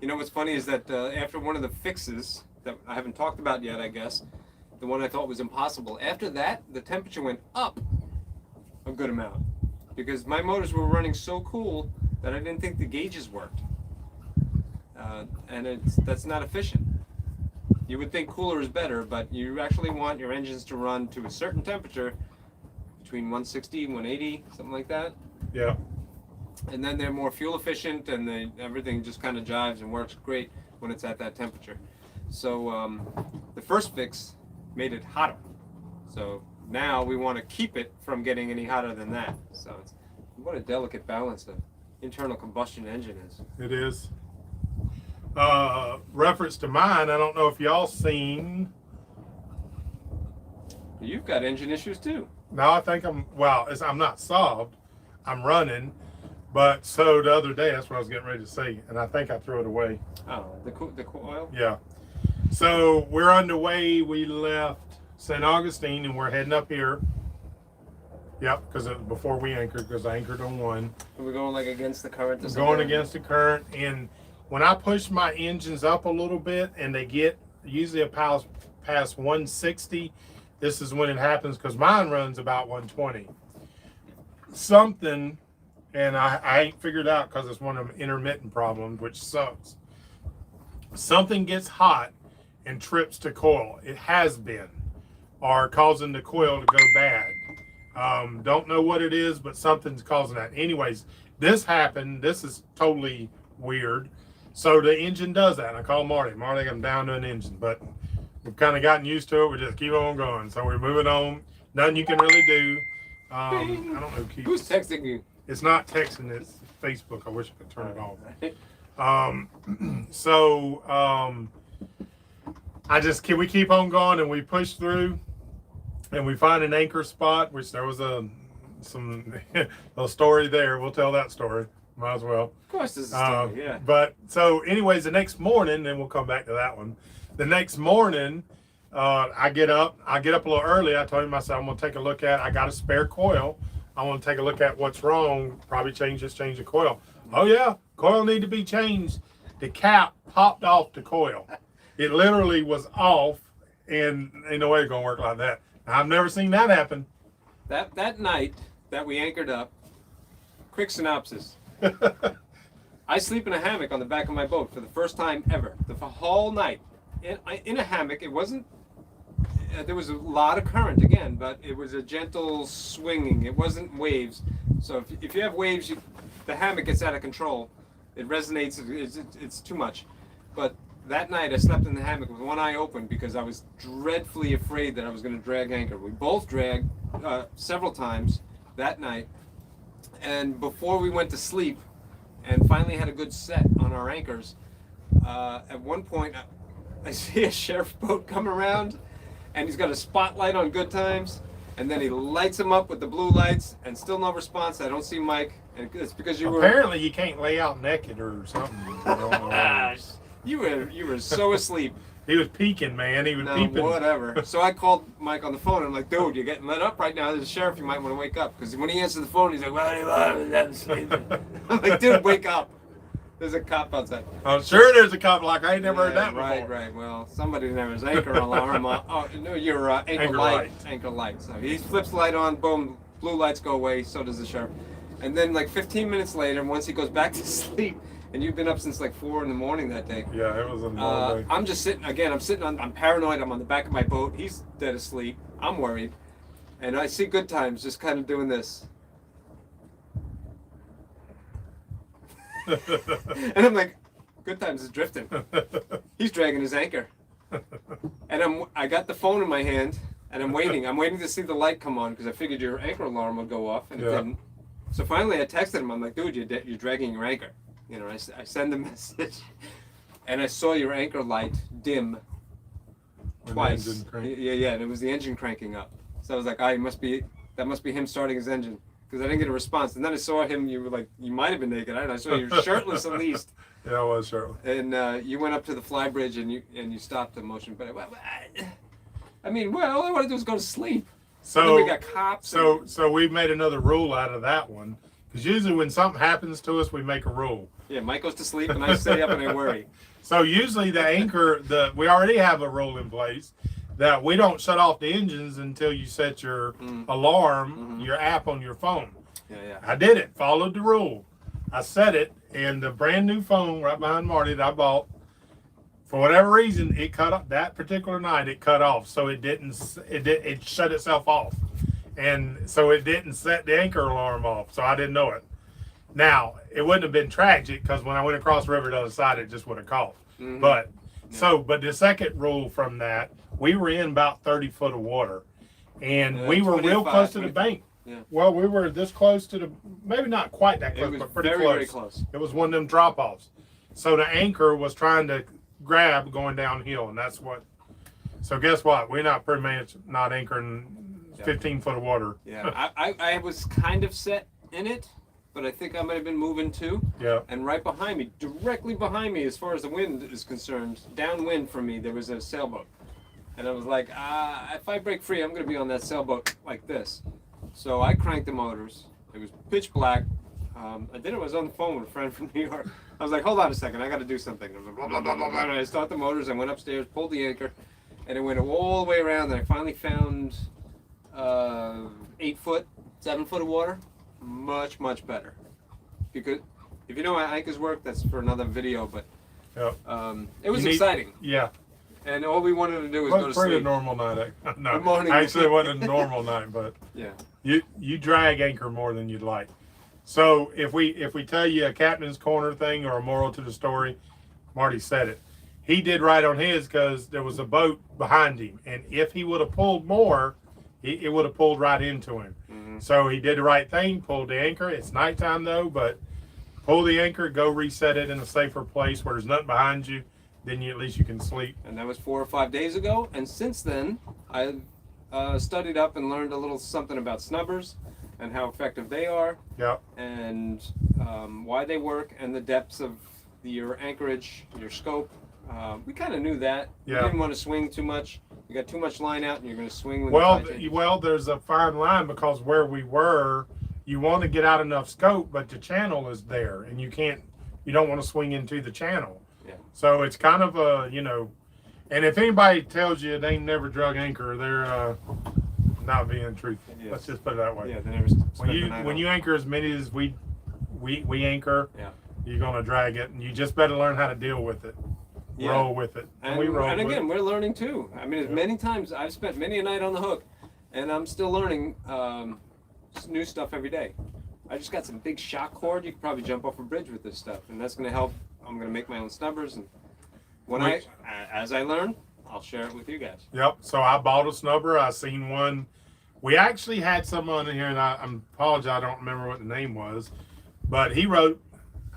You know what's funny is that after one of the fixes that I haven't talked about yet, I guess, the one I thought was impossible, after that, the temperature went up a good amount because my motors were running so cool that I didn't think the gauges worked. And that's not efficient. You would think cooler is better, but you actually want your engines to run to a certain temperature, between 160 and 180, something like that. Yeah. And then they're more fuel efficient, and everything just kind of jives and works great when it's at that temperature. So the first fix made it hotter. So now we want to keep it from getting any hotter than that. So it's what a delicate balance the internal combustion engine is. It is. Reference to mine, I don't know if y'all seen. You've got engine issues too. No, I think I'm not solved. I'm running, but so the other day, that's what I was getting ready to say, and I think I threw it away. Oh, the oil? Yeah. So we're underway. We left St. Augustine and we're heading up here. Yep, because before we anchored, because I anchored on one. We're going like against the current. Going against the current, and when I push my engines up a little bit and they get usually past 160, this is when it happens because mine runs about 120. Something, and I ain't figured out because it's one of them intermittent problems, which sucks. Something gets hot and trips the coil. It has been, or causing the coil to go bad. Don't know what it is, but something's causing that. Anyways, this happened. This is totally weird. So the engine does that. I call Marty. Marty, I'm down to an engine, but we've kind of gotten used to it. We just keep on going. So we're moving on. Nothing you can really do. I don't know who's texting you. It's not texting. It's Facebook. I wish I could turn it off. We keep on going and we push through and we find an anchor spot, which there was a story there. We'll tell that story. Might as well. Of course, this is a story, yeah. But so, anyways, the next morning, and we'll come back to that one. The next morning, I get up a little early. I told myself I'm gonna take a look at. I got a spare coil. I want to take a look at what's wrong. Probably change the coil. Oh yeah, coil need to be changed. The cap popped off the coil. It literally was off, and ain't no way it's gonna work like that. I've never seen that happen. That night that we anchored up, quick synopsis. I sleep in a hammock on the back of my boat for the first time ever. The whole night in a hammock. It wasn't. There was a lot of current again, but it was a gentle swinging. It wasn't waves. So if you have waves, the hammock gets out of control. It resonates. It's too much. But that night I slept in the hammock with one eye open because I was dreadfully afraid that I was going to drag anchor. We both dragged several times that night. And before we went to sleep and finally had a good set on our anchors, at one point, I see a sheriff boat come around, and he's got a spotlight on good times, and then he lights him up with the blue lights, and still no response. I don't see Mike, and it's because you were. Apparently, you can't lay out naked or something. I don't know. Gosh, you were so asleep. He was peeking, man. He was peeping. Whatever. So I called Mike on the phone. I'm like, dude, you're getting lit up right now. There's a sheriff. You might want to wake up. Because when he answered the phone, he's like, well, I'm sleeping. I'm like, dude, wake up. There's a cop outside. I'm sure there's a cop. Like I ain't never heard that before. Right. Well, somebody never has anchor alarm. Oh no, your anchor light. Anchor light. So he flips the light on. Boom. Blue lights go away. So does the sheriff. And then like 15 minutes later, once he goes back to sleep. And you've been up since like 4 in the morning that day. Yeah, it was a long day. I'm just sitting, again, I'm paranoid. I'm on the back of my boat. He's dead asleep. I'm worried. And I see Good Times just kind of doing this. And I'm like, Good Times is drifting. He's dragging his anchor. And I got the phone in my hand and I'm waiting. I'm waiting to see the light come on because I figured your anchor alarm would go off and it didn't. So finally I texted him. I'm like, dude, you're dragging your anchor. You know, I send a message, and I saw your anchor light dim twice. Yeah, and it was the engine cranking up. So I was like, that must be him starting his engine, because I didn't get a response. And then I saw him. You were like, you might have been naked. I saw you shirtless at least. Yeah, I was shirtless. And you went up to the fly bridge and you stopped the motion. But I mean, well, all I want to do is go to sleep. So and then we got cops. So we made another rule out of that one. Because usually when something happens to us, we make a rule. Yeah, Mike goes to sleep and I stay up and I worry. So usually the anchor, we already have a rule in place that we don't shut off the engines until you set your alarm, your app on your phone. Yeah. I did it, followed the rule. I set it, and the brand new phone right behind Marty that I bought, for whatever reason, it cut off that particular night. It cut off, so it shut itself off. And so it didn't set the anchor alarm off, so I didn't know it. Now, it wouldn't have been tragic because when I went across the river to the other side, it just would have caught. But the second rule from that, we were in about 30 foot of water, and we were real close to the bank. Yeah. Well, we were this close to the, maybe not quite that close, but pretty close. Very close. It was one of them drop-offs. So the anchor was trying to grab going downhill, and that's what. So guess what? We're not pretty much not anchoring 15 foot of water. Yeah, I was kind of set in it, but I think I might have been moving too. Yeah. And right behind me, directly behind me, as far as the wind is concerned, downwind from me, there was a sailboat. And I was like, if I break free, I'm going to be on that sailboat like this. So I cranked the motors. It was pitch black. I was on the phone with a friend from New York. I was like, hold on a second, I got to do something. Blah, blah, blah, blah, blah. And I started the motors, I went upstairs, pulled the anchor, and it went all the way around, and I finally found 8 foot, 7 foot of water. Much better. Because if you know how anchors work, that's for another video, but it was exciting. Yeah. And all we wanted to do was go to sleep. Pretty normal night. No, morning. actually it wasn't a normal night, but yeah. You drag anchor more than you'd like. So if we tell you a captain's corner thing or a moral to the story, Marty said it. He did right on his because there was a boat behind him, and if he would have pulled more, it would have pulled right into him. Mm-hmm. So he did the right thing, pulled the anchor. It's nighttime though, but pull the anchor, go reset it in a safer place where there's nothing behind you. Then at least you can sleep. And that was 4 or 5 days ago. And since then, I've studied up and learned a little something about snubbers and how effective they are. Yep. And why they work and the depths of your anchorage, your scope. We kind of knew that. Yeah. You didn't want to swing too much. You got too much line out and you're going to swing with well, there's a fine line because where we were, you want to get out enough scope, but the channel is there and you don't want to swing into the channel. Yeah. So it's kind of a, and if anybody tells you they ain't never drug anchor, they're not being truthful. Yes. Let's just put it that way. Yeah, they never when you anchor as many as we anchor, you're gonna drag it, and you just better learn how to deal with it. Yeah. Roll with it. And we roll. And again, we're learning too. I mean, many times I've spent many a night on the hook, and I'm still learning new stuff every day. I just got some big shock cord. You could probably jump off a bridge with this stuff, and that's going to help. I'm going to make my own snubbers, and as I learn, I'll share it with you guys. Yep. So I bought a snubber. I seen one. We actually had someone in here, and I apologize. I don't remember what the name was, but he wrote.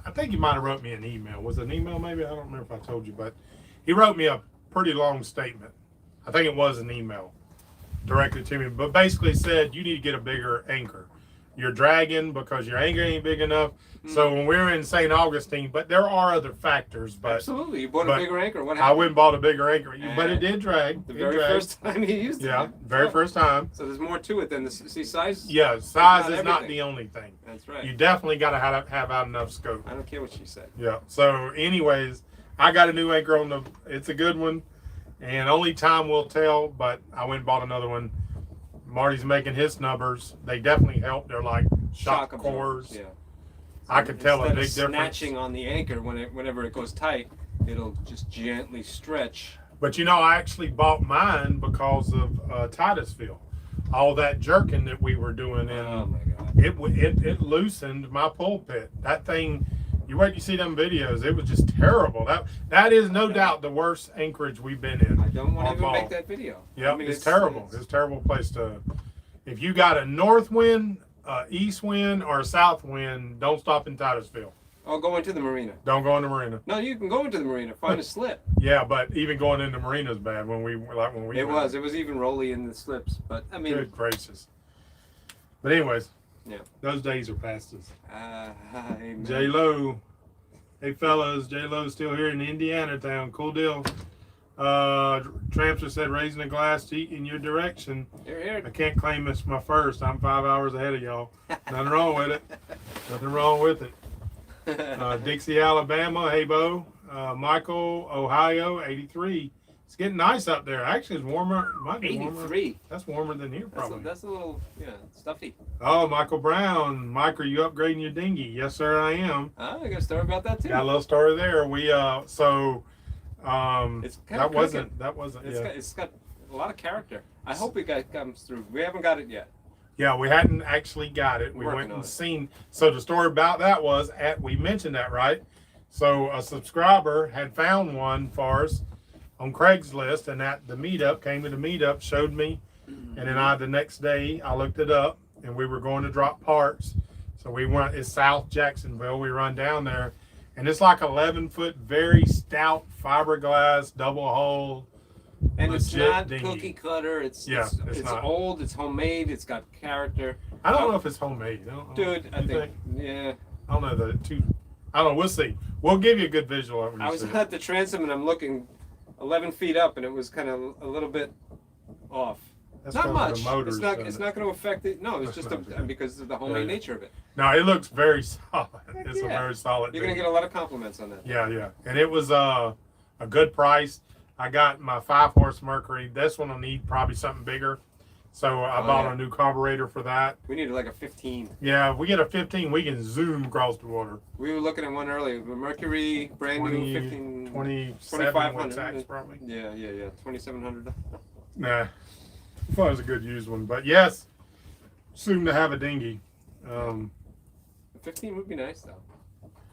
I think he might have wrote me an email. Was it an email? Maybe I don't remember if I told you, but he wrote me a pretty long statement. I think it was an email directed to me, but basically said you need to get a bigger anchor. You're dragging because your anchor ain't big enough. So when we were in St. Augustine, but there are other factors. But absolutely, you bought a bigger anchor. What I happened? went and bought a bigger anchor, but it did drag. The very first time you used it. Yeah, very first time. So there's more to it than the size. Yeah, size is not everything. the only thing. That's right. You definitely got to have out enough scope. I don't care what she said. Yeah. So, anyways, I got a new anchor on the. It's a good one, and only time will tell. But I went and bought another one. Marty's making his numbers. They definitely help. They're like shock cores. Yeah. I could tell a big difference. Snatching on the anchor whenever it goes tight, it'll just gently stretch. But you know, I actually bought mine because of Titusville. All that jerking that we were doing in. Oh my God. It loosened my pulpit. That thing. You wait to see them videos. It was just terrible. That is no doubt the worst anchorage we've been in. I don't want to even make that video. Yeah, I mean, it's terrible. It's a terrible place to. If you got a north wind, east wind, or a south wind, don't stop in Titusville. Oh, go into the marina. Don't go in the marina. No, you can go into the marina. Find a slip. Yeah, but even going into the marina is bad when we It was even rolly in the slips, but I mean. Good gracious. But anyways. Yeah. Those days are past us. Amen. J Lo. Hey fellas, J Lo's still here in Indiana town. Cool deal. Trampster said raising a glass to eat in your direction. Here. I can't claim it's my first. I'm 5 hours ahead of y'all. Nothing wrong with it. Nothing wrong with it. Dixie, Alabama. Hey Bo. Michael, Ohio, 83. It's getting nice up there. Actually, it's warmer. Might be warmer. 83. That's warmer than here, probably. That's a little, stuffy. Oh, Michael Brown. Mike, are you upgrading your dinghy? Yes, sir, I am. I got a story about that too. Got a little story there. We it's that wasn't. It's got a lot of character. I hope it comes through. We haven't got it yet. Yeah, we hadn't actually got it. We went and seen. So the story about that was we mentioned that, right? So a subscriber had found one for us on Craigslist, and at the meetup, came to the meetup, showed me, and then the next day I looked it up, and we were going to drop parts. So we went. It's South Jacksonville. We run down there, and it's like 11-foot, very stout fiberglass double hull. And it's not dinghy. cookie cutter. It's not. old. It's homemade. It's got character. I don't know if it's homemade. I think. Yeah. I don't know the two. I don't know. We'll see. We'll give you a good visual. I was at the transom and I'm looking 11 feet up, and it was kind of a little bit off. That's not much. The motors, it's not going to affect it. No, it's just because of the homemade nature of it. No, it looks very solid. It's a very solid. You're going to get a lot of compliments on that. Yeah. And it was a good price. I got my 5-horse Mercury. This one will need probably something bigger. So I bought a new carburetor for that. We needed like a 15. Yeah, if we get a 15, we can zoom across the water. We were looking at one earlier. The Mercury, brand new 15. 2,500 tax probably. Yeah. 2,700. Nah, I thought it was a good used one. But yes, soon to have a dinghy. 15 would be nice though.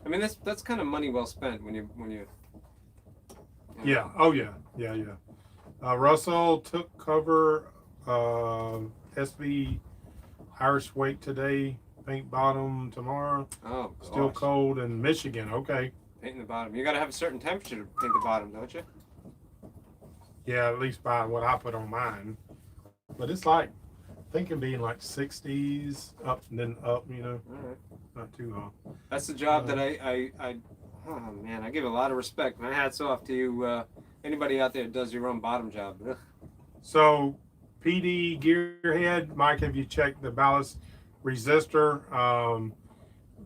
I mean, that's kind of money well spent when you. Yeah. Oh yeah. Russell took cover. SV Irish wake today. Paint bottom tomorrow. Oh, still cold in Michigan. Okay. Painting the bottom. You got to have a certain temperature to paint the bottom, don't you? Yeah, at least by what I put on mine. But it's like, I think it being like 60s up and then up. You know, not too hot. That's the job that I oh man, I give a lot of respect. My hat's off to you. Anybody out there that does your own bottom job. So, PD Gearhead, Mike, have you checked the ballast resistor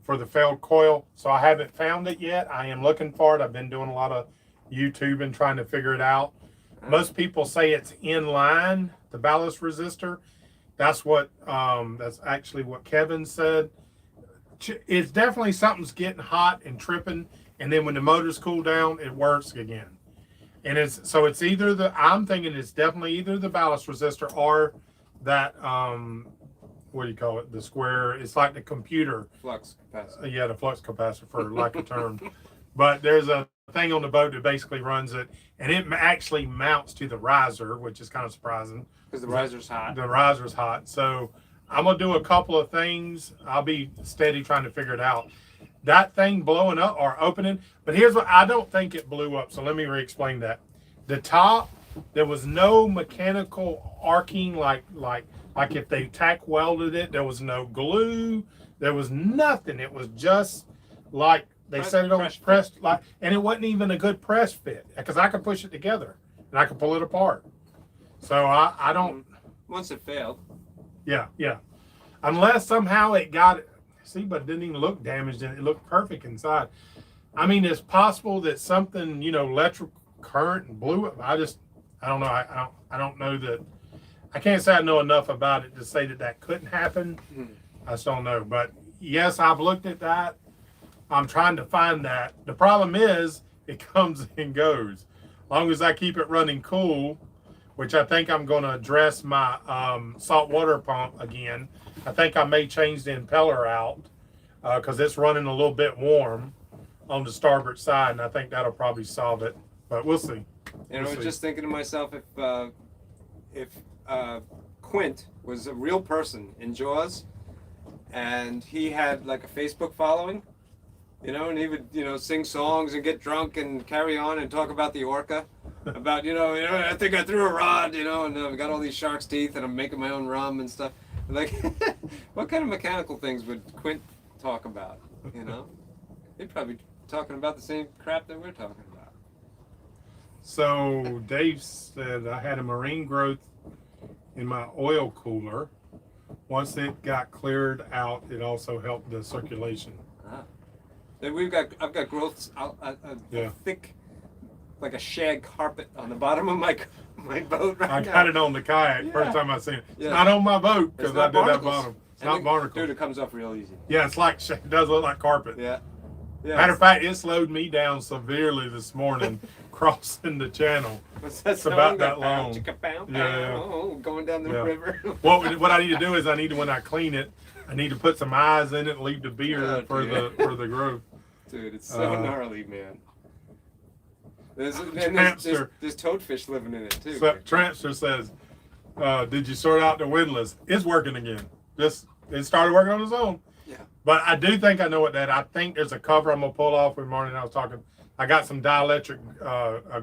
for the failed coil? So I haven't found it yet. I am looking for it. I've been doing a lot of YouTube and trying to figure it out. Most people say it's in line, the ballast resistor. That's actually what Kevin said. It's definitely something's getting hot and tripping, and then when the motors cool down, it works again. And it's either I'm thinking it's definitely either the ballast resistor or that what do you call it? The square. It's like the computer flux capacitor. Yeah, the flux capacitor, for lack of term. But there's a thing on the boat that basically runs it, and it actually mounts to the riser, which is kind of surprising. Because the riser's hot. The riser's hot. So I'm gonna do a couple of things. I'll be steady trying to figure it out. That thing blowing up or opening, but here's what I don't think it blew up. So let me re-explain that. The top, there was no mechanical arcing like if they tack welded it. There was no glue. There was nothing. It was just like they set it on pressed like, and it wasn't even a good press fit because I could push it together and I could pull it apart. So I don't. Once it failed. Yeah. Unless somehow it got, see, but it didn't even look damaged and it looked perfect inside. I mean, it's possible that something, electric current blew it. I don't know. I don't know that. I can't say I know enough about it to say that couldn't happen. I just don't know. But yes, I've looked at that. I'm trying to find that. The problem is it comes and goes. As long as I keep it running cool, which I think I'm going to address my salt water pump again. I think I may change the impeller out because it's running a little bit warm on the starboard side, and I think that'll probably solve it. But we'll see. And I was just thinking to myself, if Quint was a real person in Jaws, and he had like a Facebook following, and he would, sing songs and get drunk and carry on and talk about the orca, about, I think I threw a rod, and I've got all these shark's teeth and I'm making my own rum and stuff. Like, what kind of mechanical things would Quint talk about, He'd probably be talking about the same crap that we're talking about. So Dave said I had a marine growth in my oil cooler. Once it got cleared out, it also helped the circulation. Then I've got growths, a thick, like a shag carpet on the bottom of my boat right now. I got it on the kayak first time I seen it. It's not on my boat because I did that bottom. It's not barnacles. Dude, it comes off real easy. Yeah, it's like, it does look like carpet. Yeah. Matter of fact, it slowed me down severely this morning crossing the channel. It's about that long. Going down the river. What I need to do is when I clean it, I need to put some eyes in it and leave the beer for the growth. Dude, it's so gnarly, man. There's toadfish living in it too. So, Trampster says, "Did you sort out the windlass? It's working again. It started working on its own." Yeah. But I do think I know what that. I think there's a cover I'm gonna pull off with Marty and I was talking. I got some dielectric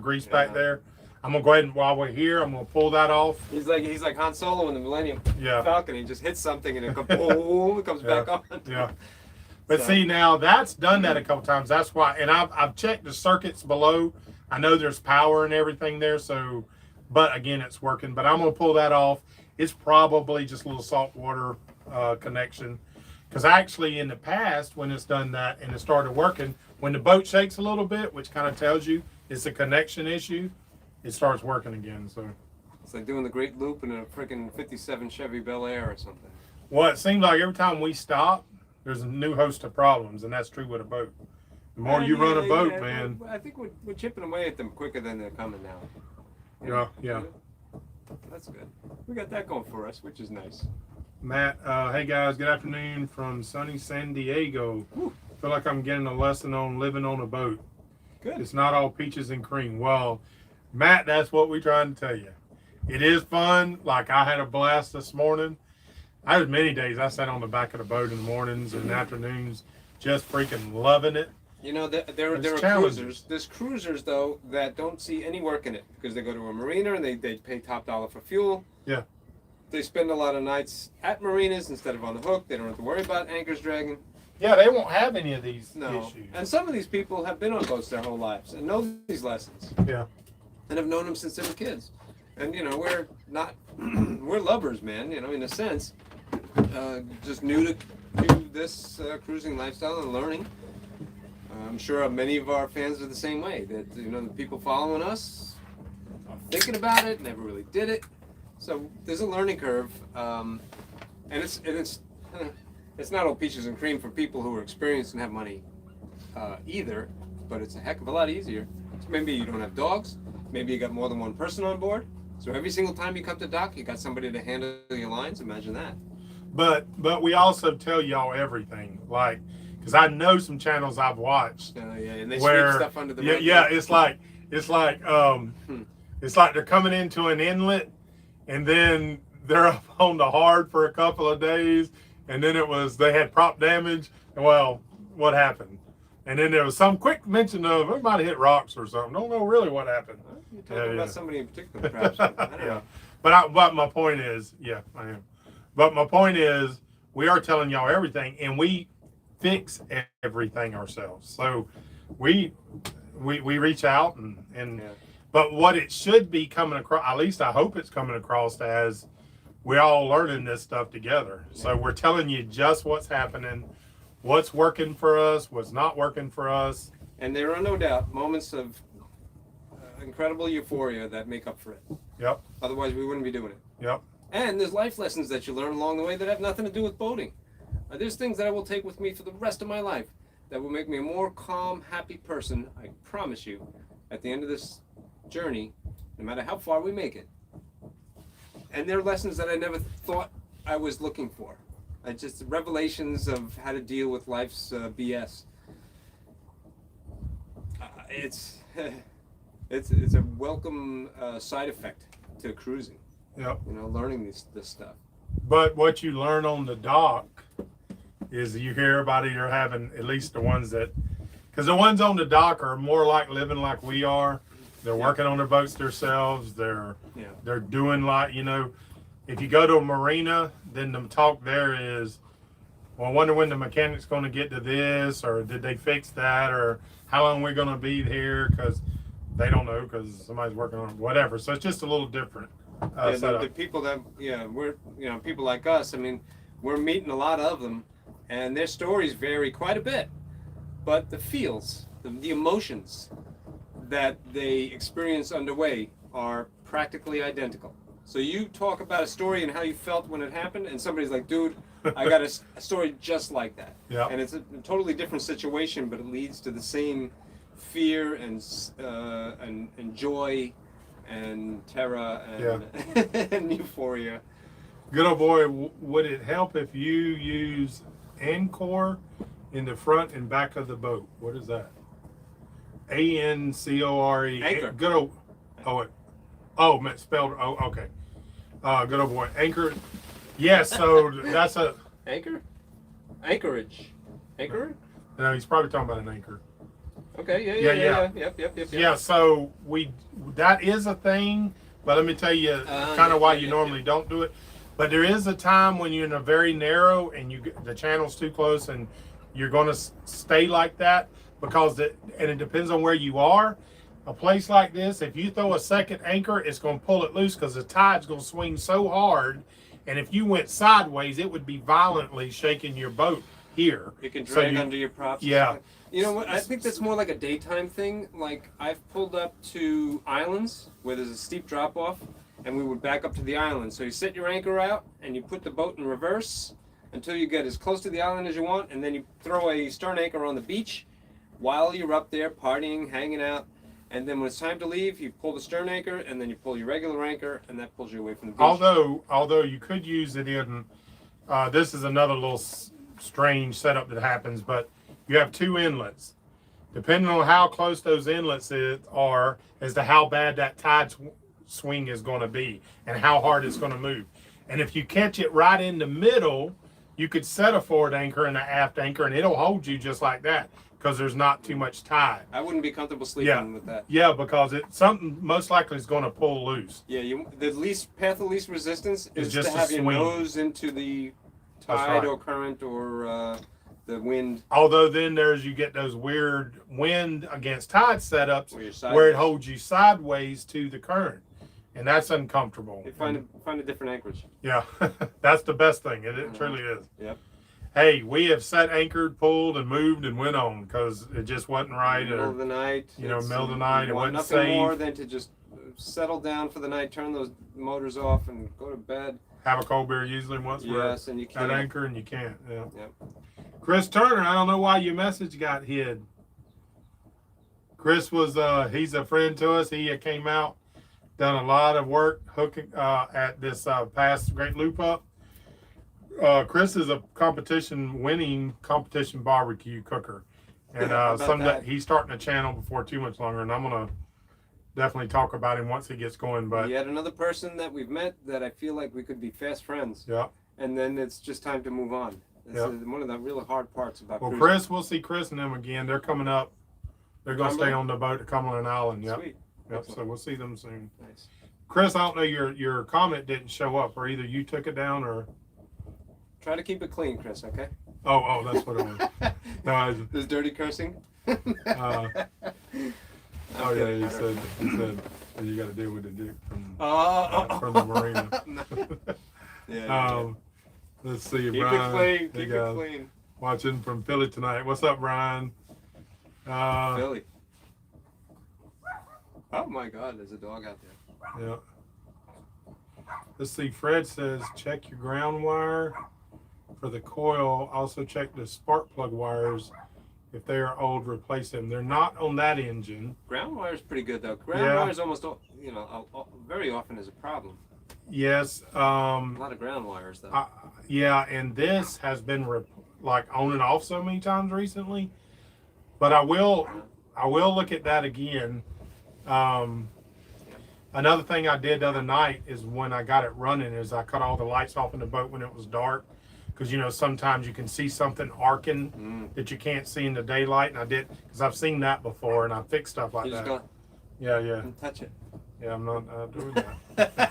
grease back there. I'm gonna go ahead and while we're here, I'm gonna pull that off. He's like Han Solo in the Millennium Falcon. He just hits something and it goes boom, it comes back on. Yeah. But see, now that's done that a couple times. That's why, and I've checked the circuits below. I know there's power and everything there. So, but again, it's working. But I'm gonna pull that off. It's probably just a little salt water connection. Because actually, in the past, when it's done that and it started working, when the boat shakes a little bit, which kind of tells you it's a connection issue, it starts working again. So it's like doing the Great Loop in a freaking '57 Chevy Bel Air or something. Well, it seems like every time we stop, there's a new host of problems, and that's true with a boat. The more you run a boat, man. I think we're chipping away at them quicker than they're coming now. Yeah. That's good. We got that going for us, which is nice. Matt, hey guys, good afternoon from sunny San Diego. Whew. Feel like I'm getting a lesson on living on a boat. Good. It's not all peaches and cream. Well, Matt, that's what we're trying to tell you. It is fun. Like I had a blast this morning. I had many days I sat on the back of the boat in the mornings and afternoons, just freaking loving it. There are cruisers. There's cruisers though that don't see any work in it because they go to a marina and they pay top dollar for fuel. Yeah. They spend a lot of nights at marinas instead of on the hook. They don't have to worry about anchors dragging. Yeah, they won't have any of these issues. And some of these people have been on boats their whole lives and know these lessons. Yeah. And have known them since they were kids. And we're not, we're lovers, man. In a sense, just new to this cruising lifestyle and learning. I'm sure many of our fans are the same way. That the people following us are thinking about it, never really did it. So there's a learning curve, and it's not all peaches and cream for people who are experienced and have money either. But it's a heck of a lot easier. So maybe you don't have dogs. Maybe you got more than one person on board. So every single time you come to dock, you got somebody to handle your lines. Imagine that. But we also tell y'all everything, like, because I know some channels I've watched. And they sweep stuff under the rug. Yeah, it's like they're coming into an inlet, and then they're up on the hard for a couple of days, and then they had prop damage. And well, what happened? And then there was some quick mention of it might have hit rocks or something. Don't know really what happened. You're talking about somebody in particular, perhaps. I don't know. But my point is, yeah, I am. But my point is, we are telling y'all everything, and we fix everything ourselves. So we reach out and but what it should be coming across, at least I hope it's coming across as we're all learning this stuff together. So we're telling you just what's happening, what's working for us, what's not working for us. And there are no doubt moments of incredible euphoria that make up for it. Yep. Otherwise, we wouldn't be doing it. Yep. And there's life lessons that you learn along the way that have nothing to do with boating. There's things that I will take with me for the rest of my life that will make me a more calm, happy person, I promise you, at the end of this journey, no matter how far we make it. And they're lessons that I never thought I was looking for. Just revelations of how to deal with life's BS. It's a welcome side effect to cruising. Yep. You know, learning this stuff. But what you learn on the dock is you hear everybody you're having, at least the ones that, because the ones on the dock are more like living like we are. They're working on their boats themselves. They're doing like, you know, if you go to a marina, then the talk there is, well, I wonder when the mechanic's going to get to this, or did they fix that, or how long we're going to be here, because they don't know because somebody's working on it, whatever. So it's just a little different. The people that, we're, people like us, I mean, we're meeting a lot of them, and their stories vary quite a bit. But the feels, the emotions that they experience underway are practically identical. So you talk about a story and how you felt when it happened, and somebody's like, dude, I got a story just like that. Yeah. And it's a totally different situation, but it leads to the same fear and joy and terror and, and euphoria. Good old boy, would it help if you use Anchor in the front and back of the boat? What is that? Ancore. Anchor. Good old. Spelled. Oh, okay. Good old boy. Anchor. Yes. So that's a Anchor. Anchorage. Anchor. No, he's probably talking about an anchor. Okay. Yeah. Yep. Yeah. So that is a thing, but let me tell you kind of why you normally don't do it. But there is a time when you're in a very narrow and the channel's too close, and you're going to stay like that because and it depends on where you are. A place like this, if you throw a second anchor, it's going to pull it loose because the tide's going to swing so hard. And if you went sideways, it would be violently shaking your boat here. It can drag under your props. Yeah. You know what? I think that's more like a daytime thing. Like, I've pulled up to islands where there's a steep drop off, and we would back up to the island. So you set your anchor out, and you put the boat in reverse until you get as close to the island as you want, and then you throw a stern anchor on the beach while you're up there partying, hanging out. And then when it's time to leave, you pull the stern anchor, and then you pull your regular anchor, and that pulls you away from the beach. Although you could use it in, this is another little strange setup that happens, but you have two inlets. Depending on how close those inlets are as to how bad that tide swing is going to be and how hard it's going to move. And if you catch it right in the middle, you could set a forward anchor and an aft anchor, and it'll hold you just like that because there's not too much tide. I wouldn't be comfortable sleeping with that. Yeah, because something most likely is going to pull loose. Yeah, the path of least resistance is just to have your swing. nose into the tide or current or the wind. Although then you get those weird wind against tide setups where it holds you sideways to the current. And that's uncomfortable. You find a different anchorage. Yeah, that's the best thing. It truly is. Yep. Hey, we have set anchored, pulled, and moved and went on because it just wasn't right. Middle of the night. Middle of the night. It wasn't nothing safe. more than to just settle down for the night, turn those motors off, and go to bed. Have a cold beer usually once and you can't. at anchor, and you can't. Yeah. Yep. Chris Turner, I don't know why your message got hid. Chris was, he's a friend to us. He came out, done a lot of work hooking at this past Great Loop Up. Chris is a winning competition barbecue cooker. And he's starting a channel before too much longer, and I'm going to definitely talk about him once he gets going. But yet another person that we've met that I feel like we could be fast friends. Yeah. And then it's just time to move on. This is one of the really hard parts about Well, cruising. Chris, we'll see Chris and them again. They're coming up. They're going to stay on the boat to Cumberland Island. Yep. Sweet. Yep. So we'll see them soon. Nice. Chris, I don't know, your comment didn't show up, or either you took it down or. Try to keep it clean, Chris, okay? Oh, that's what it was. No, There's dirty cursing? oh yeah, he said you got to deal with the dick from the marina. Yeah. Let's see, Keep Brian. it clean. Hey, Keep guys, it clean. watching from Philly tonight. What's up, Brian? Philly. Oh my God, there's a dog out there. Yeah. Let's see. Fred says check your ground wire for the coil. Also check the spark plug wires. If they are old, replace them. They're not on that engine. Ground wire is pretty good though. Ground wire is almost, very often is a problem. Yes. A lot of ground wires though. Yeah, and this has been like on and off so many times recently. But I will look at that again. Another thing I did the other night is when I got it running is I cut all the lights off in the boat when it was dark. Because, sometimes you can see something arcing that you can't see in the daylight. And I did, because I've seen that before and I fixed stuff like that. Just Yeah. don't touch it. Yeah, I'm not doing that.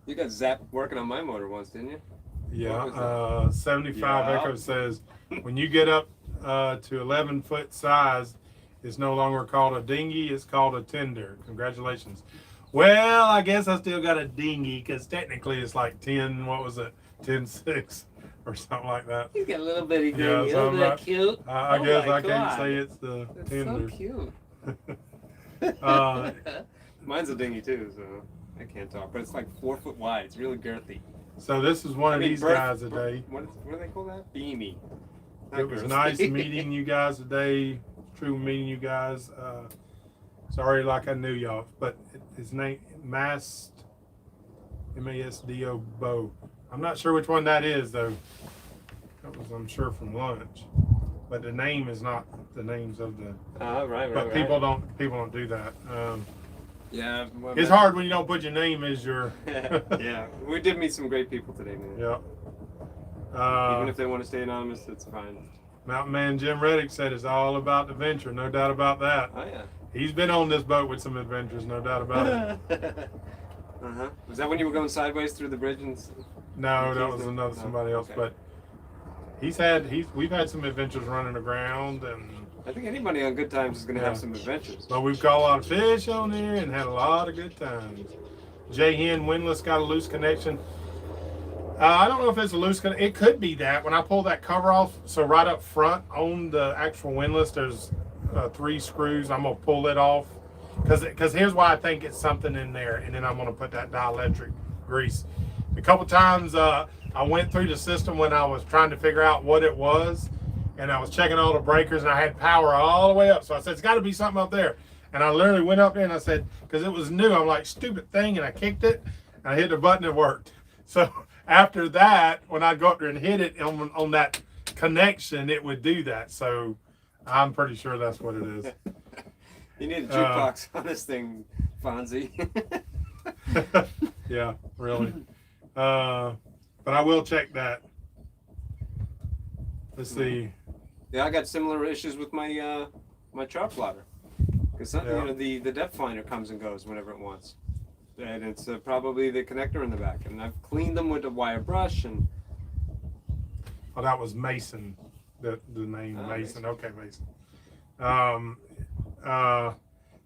You got zapped working on my motor once, didn't you? Yeah, 75 Echo says, when you get up to 11-foot size, it's no longer called a dinghy, it's called a tender. Congratulations. Well, I guess I still got a dinghy because technically it's like 10.6 or something like that. He's got a little bitty dinghy. Yeah, so Isn't that cute? I guess I God. can't say it's the That's tender. so cute. Uh, Mine's a dinghy too, so I can't talk. But it's like 4 foot wide. It's really girthy. So this is one of these guys today. What do they call that? Beamy. It was nice meeting you guys today. True meeting you guys. Sorry, like I knew y'all, but his name M-A-S-D-O Bo. I'm not sure which one that is though. That was, I'm sure, from lunch. But the name is not the names of the. Right. But people don't do that. Yeah. Well, it's hard when you don't put your name as your. Yeah, we did meet some great people today, man. Yeah. Even if they want to stay anonymous, it's fine. Mountain Man Jim Reddick said it's all about the venture, no doubt about that. Oh yeah. He's been on this boat with some adventures, no doubt about it. Was that when you were going sideways through the bridge? No, that was somebody else. Okay. But we've had some adventures running aground, and I think anybody on Good Times is going to have some adventures. but we've caught a lot of fish on there and had a lot of good times. Jay Hen Windlass got a loose connection. I don't know if it's a loose connection. It could be that when I pull that cover off. So right up front on the actual windlass, there's 3 screws. I'm gonna pull it off because here's why I think it's something in there, and then I'm gonna put that dielectric grease. A couple times I went through the system when I was trying to figure out what it was, and I was checking all the breakers, and I had power all the way up. So I said it's got to be something up there, and I literally went up there and I said, because it was new, I'm like, stupid thing, and I kicked it, and I hit the button, it worked. So after that, when I go up there and hit it on that connection, it would do that. So I'm pretty sure that's what it is. You need a jukebox on this thing, Fonzie. Yeah, really. But I will check that. Let's see. Yeah, I got similar issues with my my chart plotter. Because the depth finder comes and goes whenever it wants. And it's probably the connector in the back. And I've cleaned them with a wire brush. And Oh, that was Mason. The name Mason. Mason. Okay, Mason.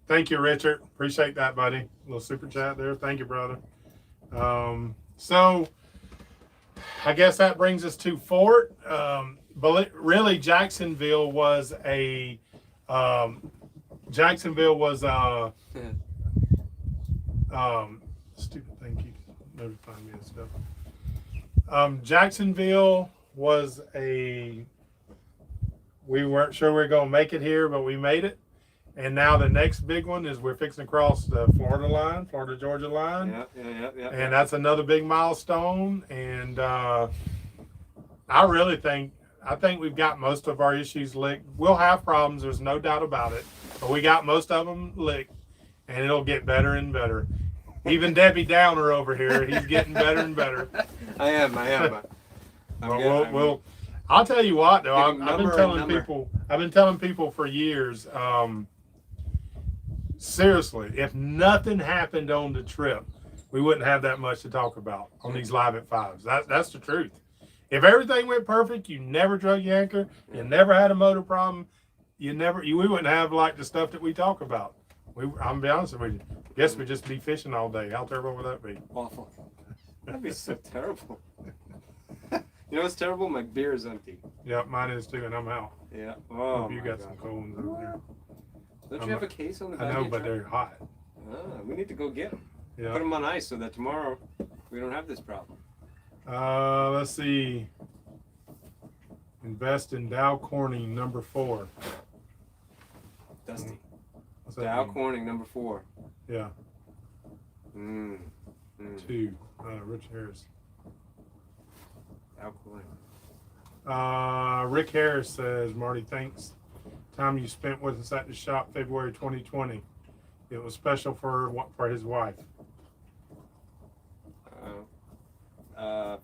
Thank you, Richard. Appreciate that, buddy. A little super chat there. Thank you, brother. So I guess that brings us to Fort. But really, Jacksonville was stupid thing keeps notifying me and stuff. Jacksonville was we weren't sure we were going to make it here, but we made it. And now the next big one is we're fixing to cross the Florida-Georgia line. Yeah. And that's another big milestone. And I think we've got most of our issues licked. We'll have problems, there's no doubt about it. But we got most of them licked, and it'll get better and better. Even Debbie Downer over here, he's getting better and better. I am. Well, I'll tell you what though. Give 'em I've been number and telling number. people. I've been telling people for years. Seriously, if nothing happened on the trip, we wouldn't have that much to talk about on these live at fives. That's the truth. If everything went perfect, you never drug your anchor, you never had a motor problem, we wouldn't have like the stuff that we talk about. I'm gonna be honest with you. Guess we'd just be fishing all day. How terrible would that be? Awful. That'd be so terrible. You know what's terrible? My beer is empty. Yeah, mine is too, and I'm out. Yeah. Oh, Hope you my got God. some cold ones over there. Don't you have a case on the back? I know, of your but truck? they're hot. We need to go get them. Yeah. Put them on ice so that tomorrow we don't have this problem. Let's see. Invest in Dow Corning, number 4. Dusty. What's that Dow mean? Corning, number 4. Yeah, 2. 2. Rich Harris. Dow Corning. Rick Harris says, Marty, thanks. Time you spent with us at the shop February 2020. It was special for his wife.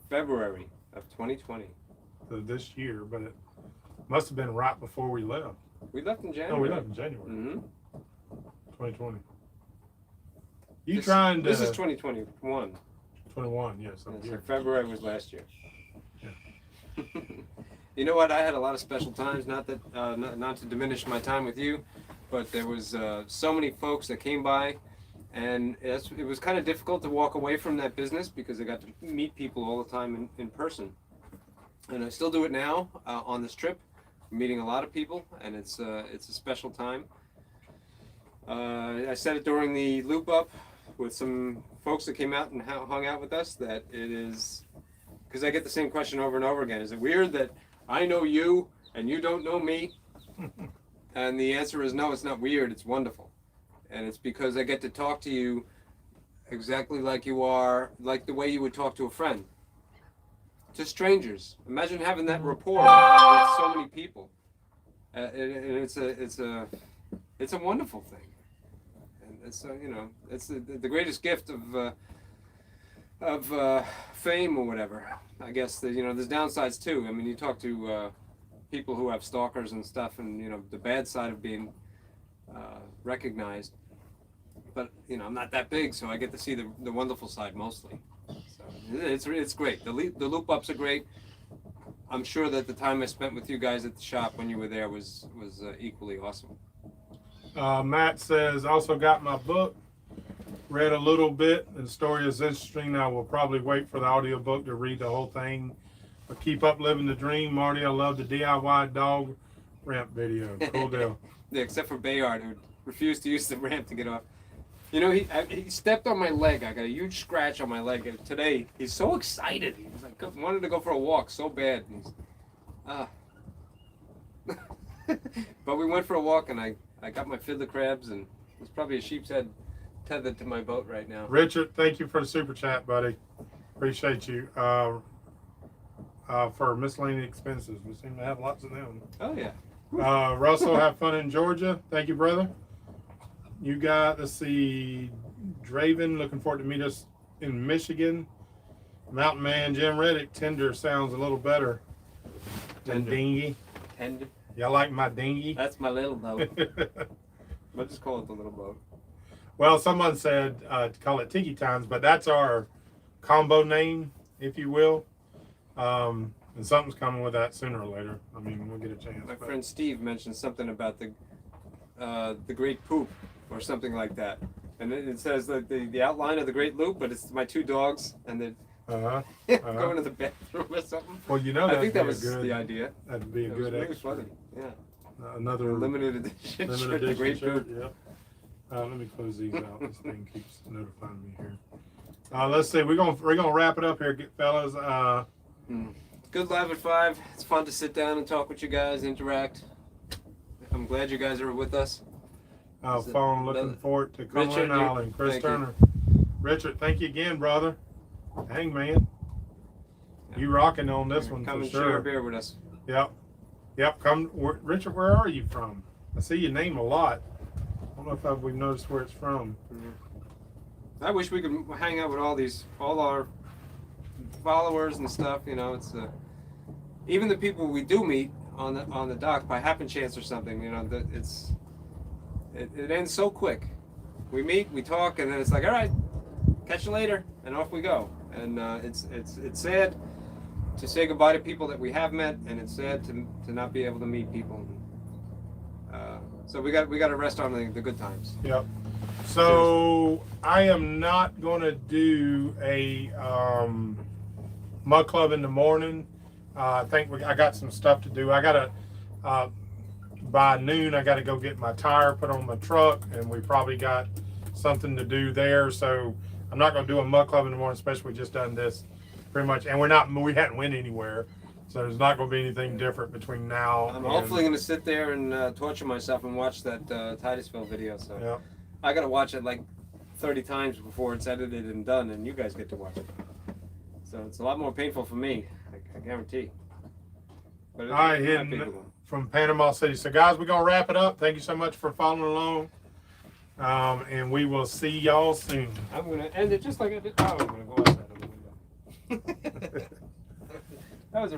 February of 2020. So this year, but it must have been right before we left. We left in January. No, we left in January Mm-hmm. 2020. This is 2021. 21, yes. Yeah, so Here. February was last year. Yeah. You know what? I had a lot of special times. Not that, not to diminish my time with you, but there was so many folks that came by, and it was kind of difficult to walk away from that business because I got to meet people all the time in person, and I still do it now on this trip. I'm meeting a lot of people, and it's a special time. I said it during the loop up with some folks that came out and hung out with us that it is, because I get the same question over and over again. Is it weird that I know you and you don't know me? And the answer is no, it's not weird, it's wonderful. And it's because I get to talk to you exactly like you are, like the way you would talk to a friend. To strangers. Imagine having that rapport with so many people. And it's a wonderful thing. And it's it's the greatest gift of fame or whatever. I guess that there's downsides too. I mean, you talk to people who have stalkers and stuff, and the bad side of being recognized. But I'm not that big, so I get to see the wonderful side mostly. So it's great. The loop ups are great. I'm sure that the time I spent with you guys at the shop when you were there was equally awesome. Matt says, also got my book, read a little bit, and the story is interesting. I will probably wait for the audiobook to read the whole thing. But keep up living the dream, Marty. I love the DIY dog ramp video. Cool deal. Yeah, except for Bayard, who refused to use the ramp to get off. He stepped on my leg. I got a huge scratch on my leg. And today, he's so excited. He was like, wanted to go for a walk so bad. But we went for a walk, and I got my fiddler crabs, and there's probably a sheep's head tethered to my boat right now. Richard, thank you for the super chat, buddy. Appreciate you. For miscellaneous expenses, we seem to have lots of them. Oh, yeah. Russell, have fun in Georgia. Thank you, brother. You got, let's see, Draven, looking forward to meet us in Michigan. Mountain Man, Jim Reddick, Tender sounds a little better than Dinghy. Tender. Y'all like my Dinghy? That's my little boat. I'll just call it the little boat. Well, someone said to call it Tiki Times, but that's our combo name, if you will. And something's coming with that sooner or later. I mean, we'll get a chance. My friend Steve mentioned something about the Great Poop or something like that, and it says that the outline of the Great Loop, but it's my 2 dogs and they're going to the bathroom or something. Well, I think that was the idea. That'd be a That good was really extra. funny. Yeah. Another Limited edition shirt, the Great shirt. Poop. Yep. Let me close these out. This thing keeps notifying me here. Let's see. We're gonna wrap it up here, fellas. Good Live at 5. It's fun to sit down and talk with you guys, interact. I'm glad you guys are with us. Phone looking forward to Cumberland Island. Chris Turner. Richard, thank you again, brother. Hang man. You rocking on this one Come for and sure. share a beer with us. Yep. Come, Richard. Where are you from? I see your name a lot. I don't know if we've noticed where it's from. I wish we could hang out with all our followers and stuff. You know, it's even the people we do meet on the dock by happen chance or something. You know, it ends so quick. We meet, we talk, and then it's like, all right, catch you later, and off we go. And it's sad to say goodbye to people that we have met, and it's sad to not be able to meet people. So we got to rest on the good times. Yep. So I am not going to do a mug club in the morning. I think I got some stuff to do. I got to by noon. I got to go get my tire put on my truck, and we probably got something to do there. So I'm not going to do a mug club in the morning, especially we just done this pretty much, and we hadn't went anywhere. So there's not going to be anything different between now. I'm hopefully going to sit there and torture myself and watch that Titusville video. So Yep. I got to watch it like 30 times before it's edited and done, and you guys get to watch it. So it's a lot more painful for me, I guarantee. But All right, hitting from Panama City. So guys, we're going to wrap it up. Thank you so much for following along. And we will see y'all soon. I'm going to end it just like I did. Oh, I'm going to go outside on the window. That was a